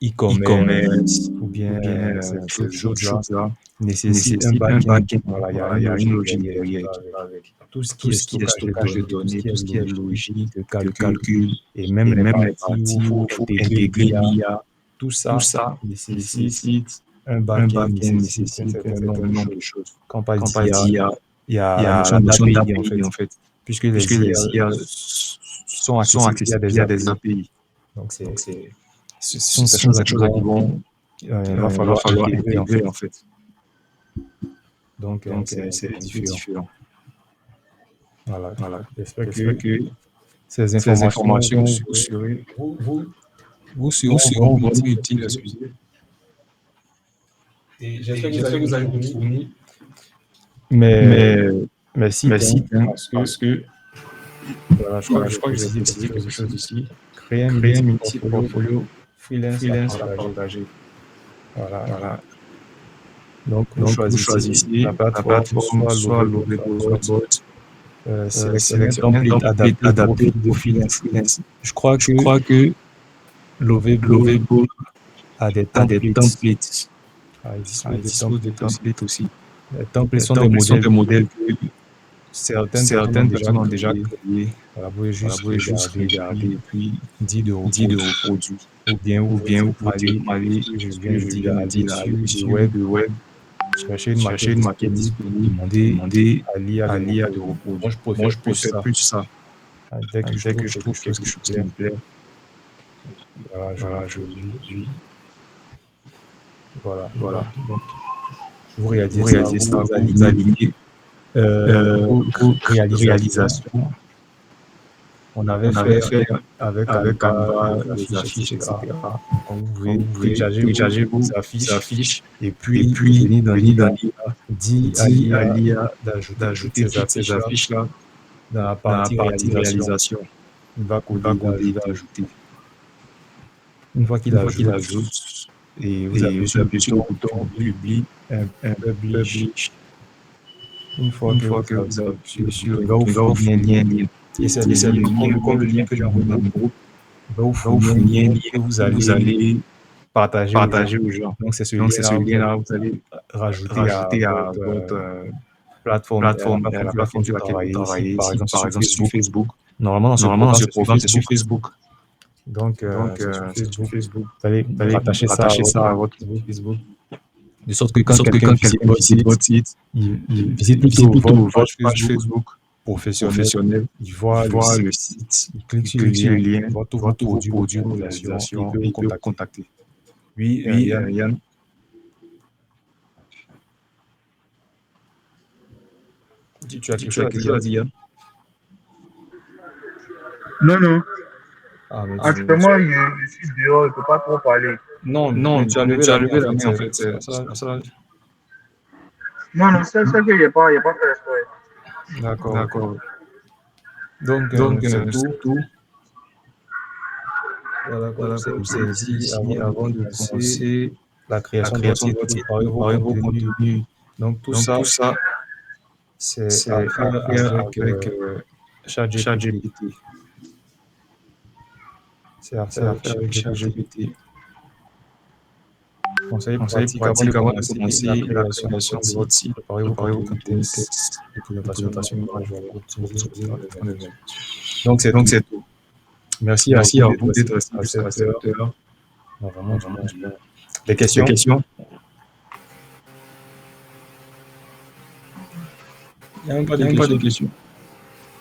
e-commerce ou bien ce choses-là nécessite un back-end. Voilà, il y a une logique derrière avec tout ce qui est stockage de données, tout ce qui est logique, de calcul, et même les parties où il faut intégrer l'IA. Tout ça nécessite un back-end, nécessite un certain nombre de choses. Quand on parle d'IA, il y a la notion d'API en fait. puisque les IA sont accessibles via des API. Donc, ce sont ces choses-là qui vont, il va falloir intégrer en fait. Donc c'est différent. Voilà. J'espère que ces informations vous seront vraiment utiles à ce sujet. Et j'espère que vous allez vous fournir. Mais si, parce que voilà, je crois que j'ai dit quelque chose ici. Créer un multi-portfolio freelance à partager. Voilà. Donc, vous choisissez la plateforme, soit Lovable, soit Bolt. Sélectionnez un template adapté au freelance. Je crois que Lovable a des templates. Il dispose de templates aussi. Les templates sont des modèles que certaines personnes ont déjà créés. Voilà, vous pouvez juste regarder et puis dire de reproduire. Ou bien vous pouvez aller, je viens de dire, sur le web, chercher une maquette disponible, demander à l'IA de reproduire. Moi, je préfère plus ça. Dès que je trouve quelque chose qui me plaît, voilà, je lis. Voilà. Donc, vous réalisez ça, vous alignez vos réalisations. On avait fait avec Canva les affiches, etc. Donc, vous pouvez télécharger vos affiches et puis venir dans l'IA, dire à l'IA d'ajouter toutes ces affiches-là dans la partie réalisation. Il va coder, ajouter. Une fois qu'il ajoute, et vous appuyez sur le bouton publie, publish. Une fois que vous appuyez sur, il va vous fournir un lien. Et c'est comme le lien que j'ai envoyé dans le groupe. Il va vous fournir un lien que vous allez partager aux gens. Donc, c'est ce lien-là que vous allez rajouter à votre plateforme, la plateforme sur laquelle vous travaillez, par exemple sur Facebook. Normalement, dans ce programme, c'est sur Facebook. Donc, sur Facebook, vous allez rattacher ça à votre Facebook. De sorte que quand quelqu'un visite votre site, il visite plutôt votre page Facebook professionnel, il voit le site, il clique sur le lien, il voit tous vos produits, vos réalisations, il peut vous contacter. Oui, Yann. Tu as quelque chose à dire, Yann? Non. Ah, Actuellement, je suis dehors, je ne peux pas trop parler. Non, tu as levé la main en fait. Ça. Non, c'est ça qu'il n'y a pas fait exprès. D'accord. Donc c'est tout. Voilà, comme c'est dit avant de commencer la création de votre site, préparer vos contenus. Donc tout ça, c'est à faire avec ChatGPT. C'est à faire avec ChatGPT. Conseil pratique avant de commencer la création de votre site. Préparez vos contenus, textes, documentation, image, donc c'est tout. Merci à vous d'être resté jusqu'à cette heure. Vraiment du bien. Des questions? Il n'y a même pas de questions.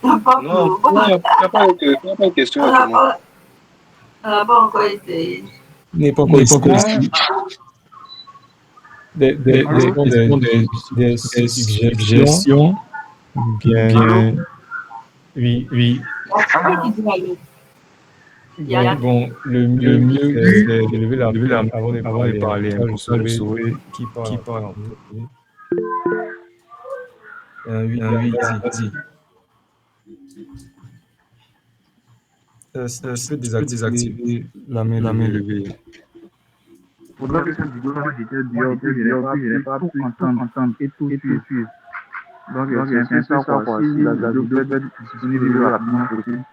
Non, il n'y a pas de question. On n'a pas encore essayé. Il n'est pas encore essayé. Des suggestions. Bien. Oui. Bon, le mieux, c'est de lever la main avant de parler. Comme ça, je saurai qui parle en premier. Oui, vas-y. Tu peux désactiver la main levée. Faudrait que cette vidéo j'étais dehors, que je n'ai pas pu entendre et tout suivre. Donc, c'est ça quoi. Si la vidéo peut être disponible le plus rapidement possible.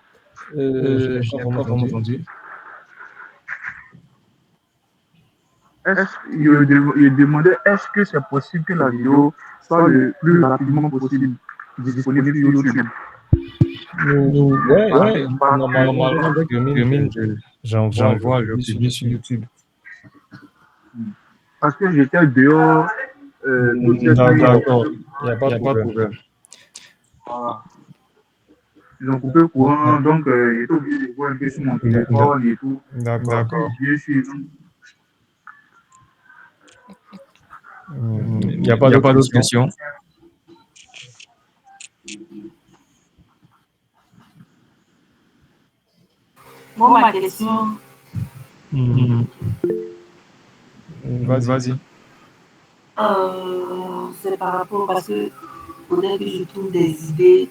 Je n'ai pas vraiment entendu. Je demandais, est-ce que c'est possible que la vidéo soit le plus rapidement possible disponible sur YouTube? Ouais. Normalement, avec Gemini, j'envoie le public sur YouTube. Parce que j'étais dehors. D'accord, il n'y a pas de problème. Voilà. Ils ont coupé le courant, donc j'étais obligé de voir un peu sur mon téléphone et tout. D'accord. Bien sûr. Il n'y a Il pas n'y a pas d'autres d'autres questions? questions? Moi, ma question, Vas-y. c'est par rapport parce que faudrait que je trouve des idées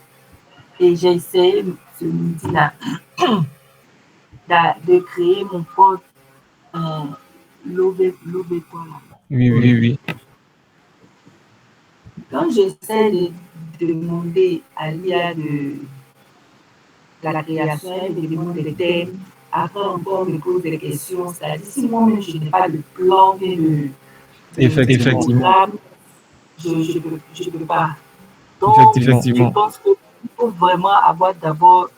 et j'ai essayé ce midi-là de créer mon propre lobé quoi là. Oui. Oui. Quand j'essaie de demander à l'IA de la création, elle me demande des thèmes, après encore me pose des questions, c'est-à-dire si moi-même je n'ai pas de plan et de programme, je ne peux pas. Donc, je pense qu'il faut vraiment avoir d'abord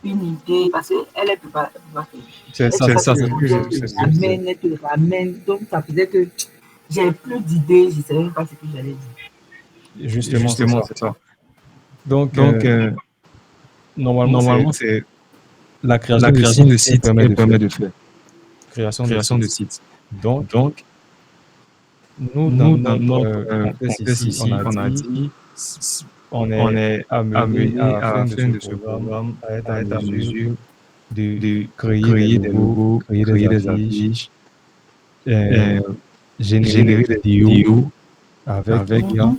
une idée, parce qu'elle ne peut pas faire. C'est ça, elle te ramène. Donc, ça faisait que j'ai plus d'idées, je ne savais même pas ce que j'allais dire. Justement, c'est ça. Donc normalement, c'est la création de site permet de faire. Création de site. Donc, nous, dans notre contexte ici, on a dit on est amené à la fin de ce programme à être en mesure de créer des logos, créer des affiches, générer des vidéos avec IA,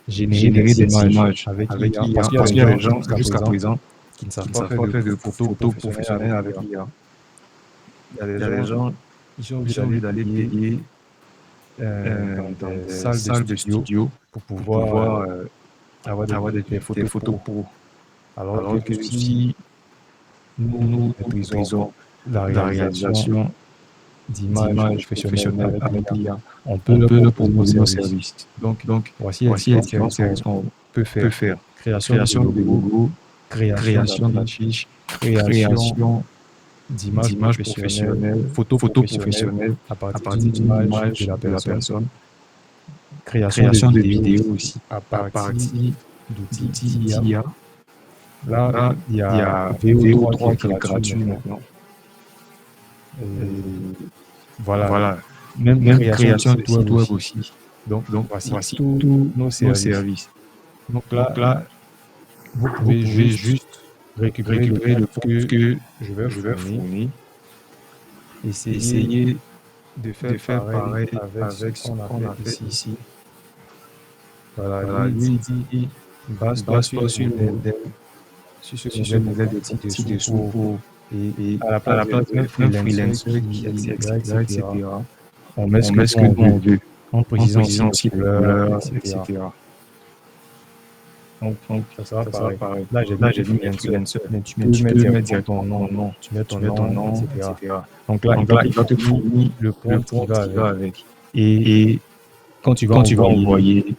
générer des images avec IA. Parce qu'il y a des gens jusqu'à présent qui ne savent pas faire de photos professionnelles avec IA. Il y a des gens qui sont obligés d'aller payer dans des salles de studio pour pouvoir avoir des photos pro. Alors que si nous maîtrisons la réalisation d'images professionnelles avec l'IA, on peut leur proposer nos services. Donc voici les différents services qu'on peut faire. Création de logos, création d'affiches, création d'images professionnelles, photos professionnelles à partir d'une image de la personne, création de vidéos aussi à partir d'outils IA. Là, il y a VO3 qui est gratuit maintenant. Voilà. Même création de site web aussi. Donc voici tous nos services. Donc là, vous pouvez juste récupérer le prompt que je vais fournir. Essayer de faire pareil avec ce qu'on a fait ici. Voilà, lui dit, base-toi sur ce modèle de ci-dessous et à la place d'un freelancer qui etc. On met ce que l'on veut, en précisant aussi les couleurs, etc. Donc, ça sera pareil. Là, j'ai mis freelancer, mais tu peux mettre directement ton nom, tu mets ton nom, etc. Donc là, il va te fournir le prompt qui va avec. Et quand tu vas envoyer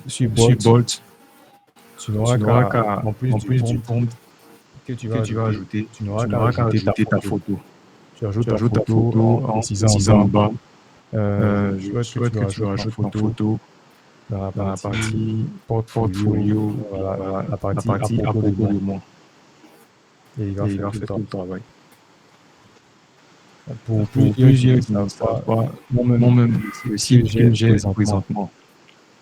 sur Bolt, tu n'auras qu'à, en plus du prompt que tu vas ajouter, tu n'auras qu'à ajouter ta photo. Tu ajoutes ta photo en précisant en bas. Je souhaite que tu rajoutes ta photo dans la partie portfolio, voilà, la partie à propos de moi. Et il va faire tout le travail. Pour plusieurs qui ne savent pas, moi-même, le site que j'ai présentement,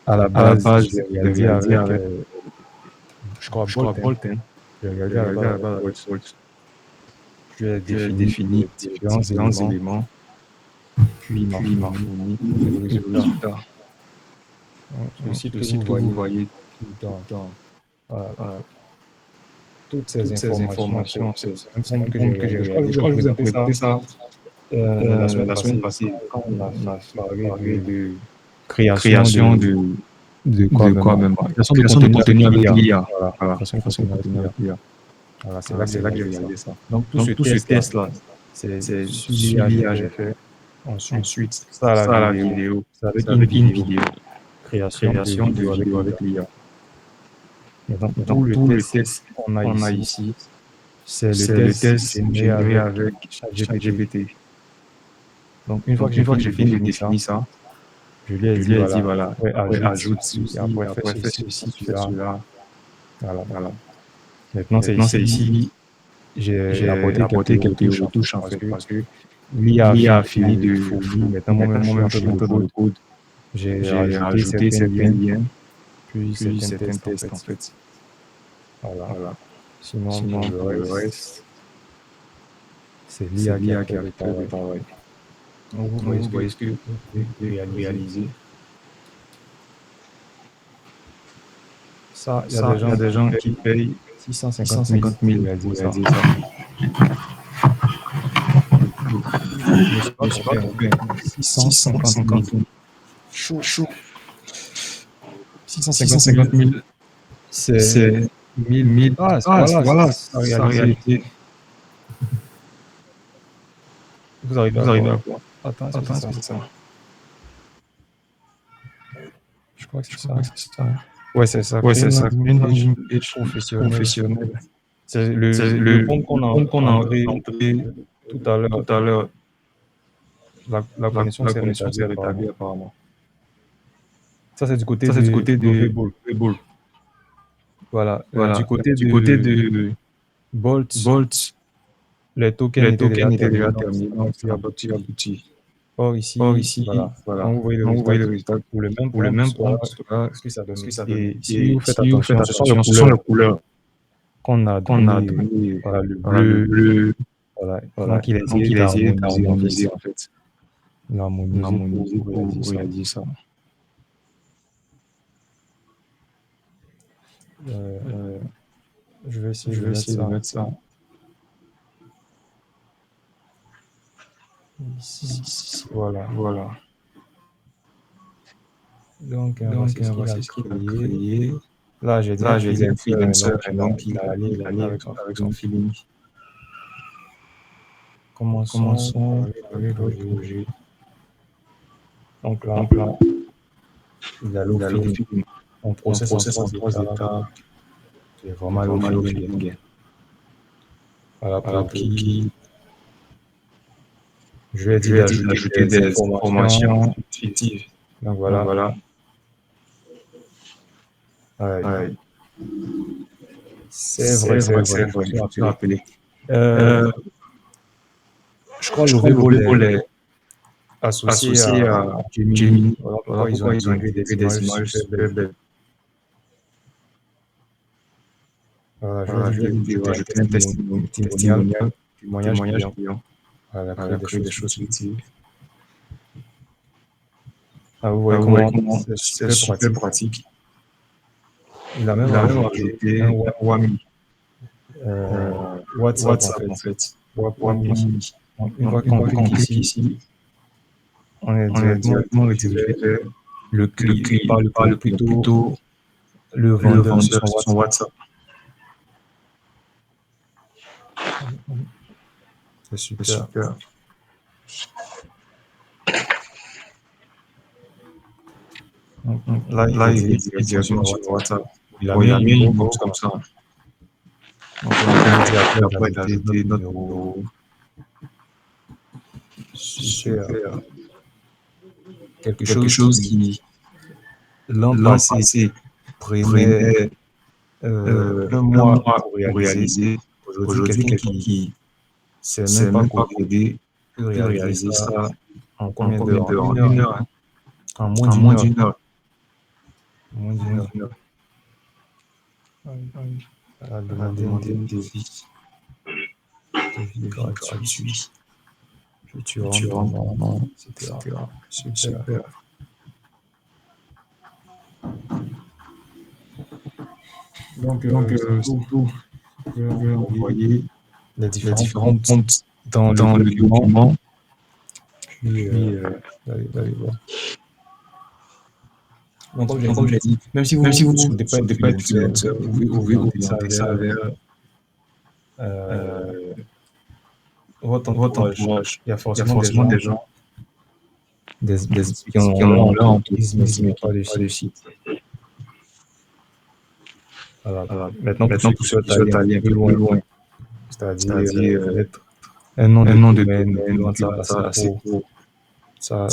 à la base, je l'ai réalisé avec, je crois, Bolt. Je l'ai réalisé à la base avec Bolt. Je l'ai défini différents éléments, puis il m'a fourni le résultat. Le site que vous voyez tout le temps. Toutes ces informations, c'est un prompt que j'ai réalisé. Je crois que je vous ai présenté ça la semaine passée quand on a parlé de création de quoi même. Création de contenu avec l'IA. Voilà, création de contenu avec l'IA. Voilà, c'est là que j'ai réalisé ça. Donc tout ce test-là, c'est sur l'IA j'ai fait. Ensuite, ça la vidéo, c'est avec une vidéo. Création de vidéo avec l'IA. Donc tout le test qu'on a ici, c'est le test généré avec ChatGPT. Donc une fois que j'ai fini ça, je lui ai dit voilà, ajoute ceci, après fais ceci, cela. Voilà. Maintenant, c'est ici. J'ai apporté quelques retouches, en fait, parce que l'IA a fini de fournir. Maintenant, moi-même, je suis entré dans le code. J'ai rajouté certains liens, puis certains tests, en fait. Voilà. Sinon, pour le reste, c'est l'IA qui a fait le travail. Donc, vous voyez ce que vous pouvez réaliser. Ça, il y a des gens qui payent 650 000 pour réaliser ça. Je suis pas trop bien. 650 000. Chaud. 650 000, c'est 1000. Ah, voilà, la réalité. Vous arrivez à quoi? Attends, c'est ça. Je crois que c'est ça. Ouais, c'est ça. Une page professionnelle. C'est le compte qu'on a entré tout à l'heure. La connexion s'est rétablie apparemment. Ça, c'est du côté de Webull. Voilà. Du côté de Bolt, les tokens étaient déjà terminés. Donc, c'est abouti. Or ici, voilà. Donc, vous voyez le résultat pour le même point. Ce que ça donne. Et si vous faites attention sur les couleurs qu'on a donné, voilà, le bleu, voilà. Donc, il a essayé d'harmoniser, en fait. L'harmoniser pour réaliser ça. Je vais essayer de mettre ça. Ici, voilà. Donc c'est ce qu'il a créé. Là, j'ai dit un freelancer, donc il a allé avec son feeling. Commençons avec le projet. Donc là, il a le feeling. On processe en 3 étapes. C'est vraiment le feeling. Voilà, pour qui je vais dire d'ajouter des informations fictives. Donc voilà. Ouais. C'est vrai, je me suis rappelé. Je crois que le Webull est associé à Gemini. Voilà, ils ont des images super belles. Voilà, je vais ajouter un témoignage client. Voilà, créer des choses fictives. Vous voyez comment c'est super pratique. Il a même ajouté un Wami. WhatsApp en fait. Wami. Une fois qu'on clique ici, on est directement redirigé vers le client. Il parle plutôt le vendeur sur son WhatsApp. C'est super. Là, il est directement sur WhatsApp. Il a mis un numéro comme ça. Donc, on va ajouter notre numéro. Super. Quelque chose qui, l'an passé, prenait un mois pour réaliser. Aujourd'hui, quelqu'un qui sait même pas coder peut réaliser ça en combien d'heures? Une heure. En moins d'une heure. Elle a demandé un devis gratuit. Tu rentres, etc. Super. Donc surtout, vous voyez les différents comptes dans le document. Puis, allez voir. Donc, comme je l'ai dit, même si vous ne souhaitez pas être freelancer, vous pouvez orienter ça vers votre entourage. Il y a forcément des gens qui ont leur entreprise, mais qui n'ont pas de site. Voilà. Maintenant, pour ceux qui souhaitent aller un peu loin, c'est-à-dire mettre un nom de domaine, ça assez gros. Ça,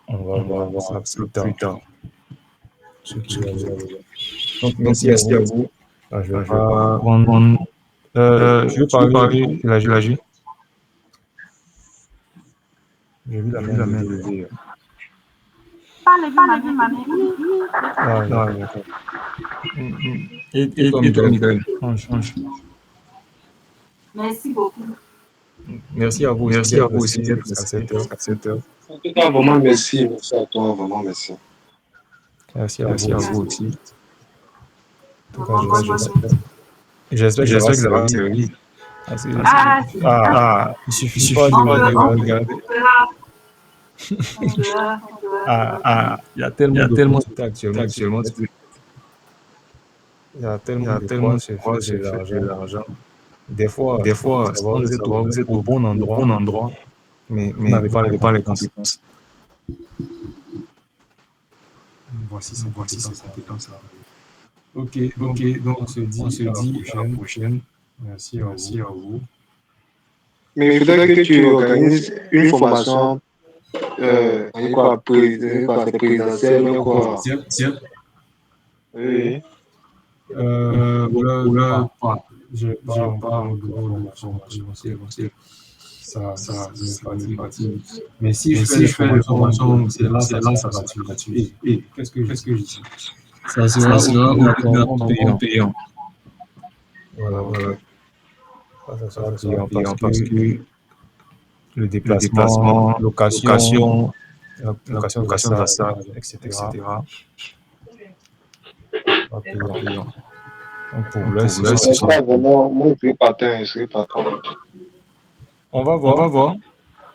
on va voir ça plus tard. Donc, merci à vous. Je vais pas prendre. Je veux parler de l'âge. J'ai vu la main levée. Pas les vues, mamie. Ah, d'accord. Et toi, Michael? Franche. Merci beaucoup. Merci à vous aussi d'être resté à cette heure. En tout cas, vraiment merci. Merci à toi, vraiment merci. Merci à vous aussi. En tout cas, Bonne nuit. j'espère que ça va servir. Il suffit pas de regarder. Il y a tellement de actuellement. Il y a tellement de quoi se faire de l'argent. Des fois, vous êtes au bon endroit, mais vous n'avez pas les compétences. Voici ces compétences-là. Ok, donc on se dit à la prochaine. Merci à vous. Mais il faudrait que tu organises une formation présidentielle ou quoi. Oui. Je n'ai pas encore de formation présidentielle. Ça me fatigue. Mais si je fais une formation, c'est là, ça va tuer. Et qu'est-ce que je dis? Ça sera obligatoirement payant. Voilà. Ça sera payant parce que le déplacement, location de la salle, etc. Payant. Donc pour l'heure, c'est ça. Vraiment, moi, je serai partant. On va voir.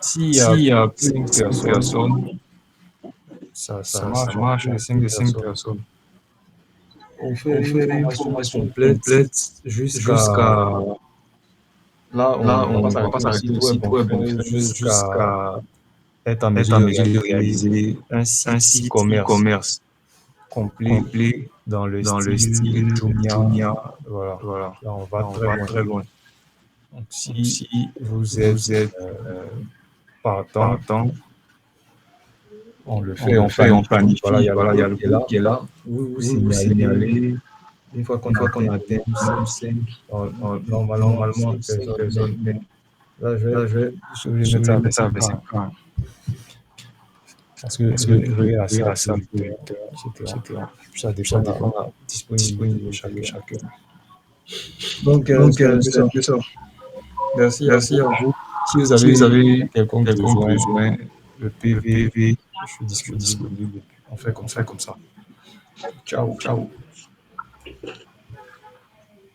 S'il y a 5 personnes, ça marche, 5 personnes. On fait une formation complète jusqu'à... Là, on va pas s'arrêter au site web, on fait jusqu'à être en mesure de réaliser un site e-commerce complet dans le style Jumia. Voilà. Là, on va très loin. Donc, si vous êtes partant, on le fait, on planifie. Voilà, il y a le groupe qui est là. Vous signalez. Une fois qu'on atteint 5, normalement 5 personnes. Mais là, je vais mettre ça avec 5 ans. Parce que je vais à ça, etc. Ça dépend de la disponibilité de chacun. Donc, c'est un peu ça. Merci à vous. Si vous avez quelconque besoin, le PV, je suis disponible. On fait comme ça. Ciao.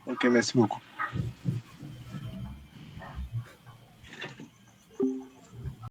Ok, merci beaucoup.